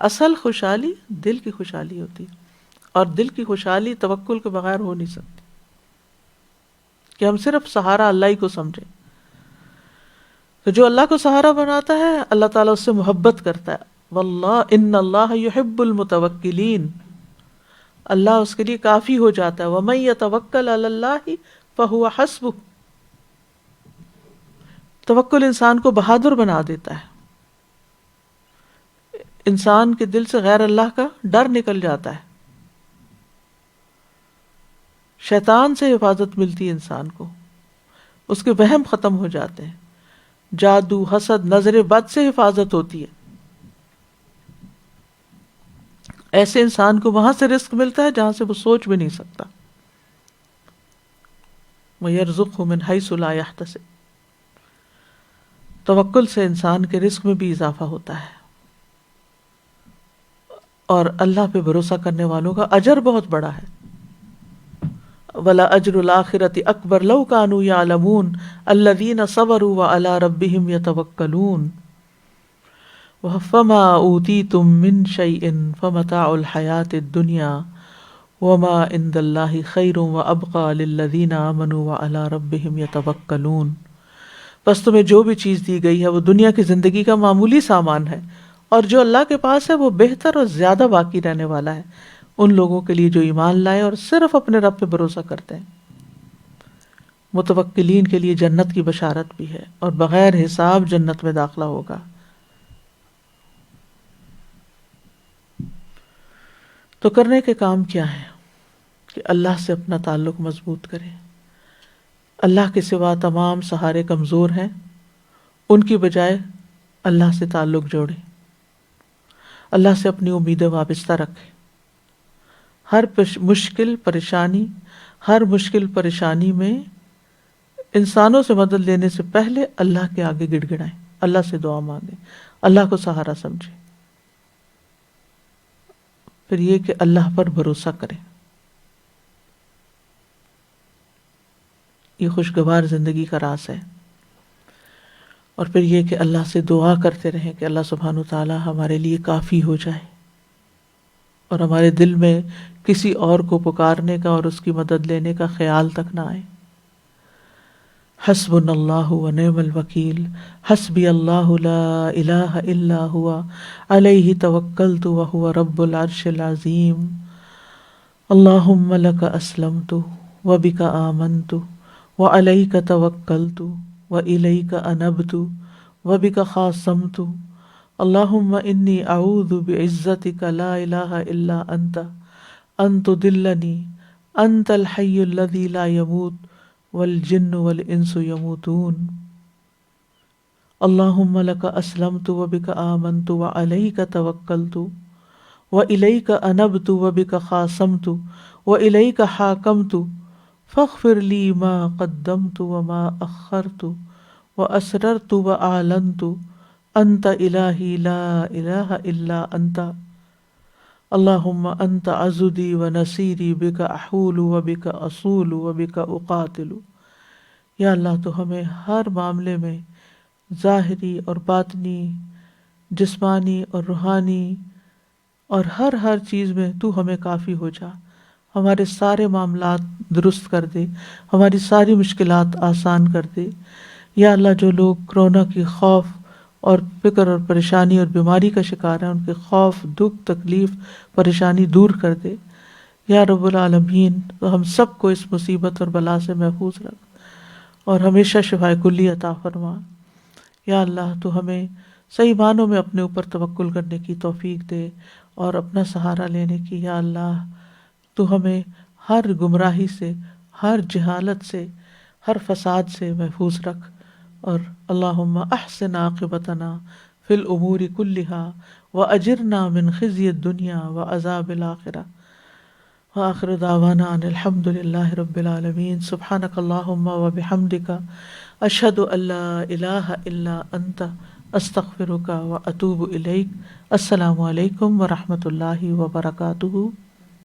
Speaker 2: اصل خوشحالی دل کی خوشحالی ہوتی ہے، اور دل کی خوشحالی توکل کے بغیر ہو نہیں سکتی. کہ ہم صرف سہارا اللہ ہی کو سمجھیں. تو جو اللہ کو سہارا بناتا ہے اللہ تعالیٰ اس سے محبت کرتا ہے. واللہ ان اللہ یحب المتوکلین، اللہ اس کے لیے کافی ہو جاتا ہے. ومن یتوکل علی اللہ فہو حسبہ. توکل انسان کو بہادر بنا دیتا ہے، انسان کے دل سے غیر اللہ کا ڈر نکل جاتا ہے، شیطان سے حفاظت ملتی ہے انسان کو، اس کے وہم ختم ہو جاتے ہیں، جادو، حسد، نظر بد سے حفاظت ہوتی ہے. ایسے انسان کو وہاں سے رزق ملتا ہے جہاں سے وہ سوچ بھی نہیں سکتا. وَيَرْزُقْهُ مِنْ حَيْثُ لَا يَحْتَسِبُ. توکل سے انسان کے رزق میں بھی اضافہ ہوتا ہے، اور اللہ پہ بھروسہ کرنے والوں کا اجر بہت بڑا ہے. وَلَأَجْرُ الْآخِرَةِ أَكْبَرُ لَوْ كَانُوا يَعْلَمُونَ الَّذِينَ صَبَرُوا وَعَلَىٰ رَبِّهِمْ يَتَوَكَّلُونَ. فَمَا أُوتِيتُم مِّن شَيْءٍ فَمَتَاعُ الْحَيَاةِ الدُّنْيَا وَمَا عِندَ اللَّهِ خَيْرٌ وَأَبْقَىٰ لِلَّذِينَ آمَنُوا وَعَلَىٰ رَبِّهِمْ يَتَوَكَّلُونَ. بس تمہیں جو بھی چیز دی گئی ہے وہ دنیا کی زندگی کا معمولی سامان ہے، اور جو اللہ کے پاس ہے وہ بہتر اور زیادہ باقی رہنے والا ہے ان لوگوں کے لیے جو ایمان لائے اور صرف اپنے رب پہ بھروسہ کرتے ہیں. متوکلین کے لیے جنت کی بشارت بھی ہے، اور بغیر حساب جنت میں داخلہ ہوگا. تو کرنے کے کام کیا ہیں؟ کہ اللہ سے اپنا تعلق مضبوط کریں. اللہ کے سوا تمام سہارے کمزور ہیں، ان کی بجائے اللہ سے تعلق جوڑیں، اللہ سے اپنی امیدیں وابستہ رکھیں. ہر مشکل پریشانی میں انسانوں سے مدد لینے سے پہلے اللہ کے آگے گڑ گڑائیں، اللہ سے دعا مانگیں، اللہ کو سہارا سمجھیں. پھر یہ کہ اللہ پر بھروسہ کریں. یہ خوشگوار زندگی کا راز ہے. اور پھر یہ کہ اللہ سے دعا کرتے رہیں کہ اللہ سبحانہ وتعالی ہمارے لیے کافی ہو جائے، اور ہمارے دل میں کسی اور کو پکارنے کا اور اس کی مدد لینے کا خیال تک نہ آئے. حسبنا اللہ ونعم الوکیل، حسبی اللہ لا الہ الا ہوا علیہ توکلت وہو رب العرش العظیم. اللہم لک اسلمت وبک آمنت وعلیک توکلت وإلیک انبت وبک خاصمت. اللہم انی اعوذ بعزتک لا الہ الا انت ان تضلنی انت الحی الذی لا یموت والجن والانس یموتون. اللہم لک اسلمت وبک آمنت وعلیک توکلت وإلیک انبت وبک خاصمت وإلیک حاکمت فاغفر لی ما قدمت وما اخرت واسررت واعلنت انت الہی لا الہ الا انت. اللہم انت عضدی ونصیری بک احول وبک اصول وبک اقاتل. یا اللہ تو ہمیں ہر معاملے میں ظاہری اور باطنی، جسمانی اور روحانی اور ہر چیز میں تو ہمیں کافی ہو جا. ہمارے سارے معاملات درست کر دے، ہماری ساری مشکلات آسان کر دے. یا اللہ جو لوگ کرونا کی خوف اور فکر اور پریشانی اور بیماری کا شکار ہیں، ان کے خوف، دکھ، تکلیف، پریشانی دور کر دے. یا رب العالمین تو ہم سب کو اس مصیبت اور بلا سے محفوظ رکھ اور ہمیشہ شفائے کلی عطا فرما. یا اللہ تو ہمیں صحیح معنوں میں اپنے اوپر توکل کرنے کی توفیق دے اور اپنا سہارا لینے کی. یا اللہ تو ہمیں ہر گمراہی سے، ہر جہالت سے، ہر فساد سے محفوظ رکھ. اور اللہم احسن عاقبتنا فی الامور کلہا واجرنا من خزی الدنیا وعذاب الآخرہ. وآخر دعوانا ان الحمد للہ رب العالمین. سبحانک اللہم وبحمدک اشہد ان لا الہ الا انت استغفرک واتوب الیک. السلام علیکم ورحمۃ اللہ وبرکاتہ.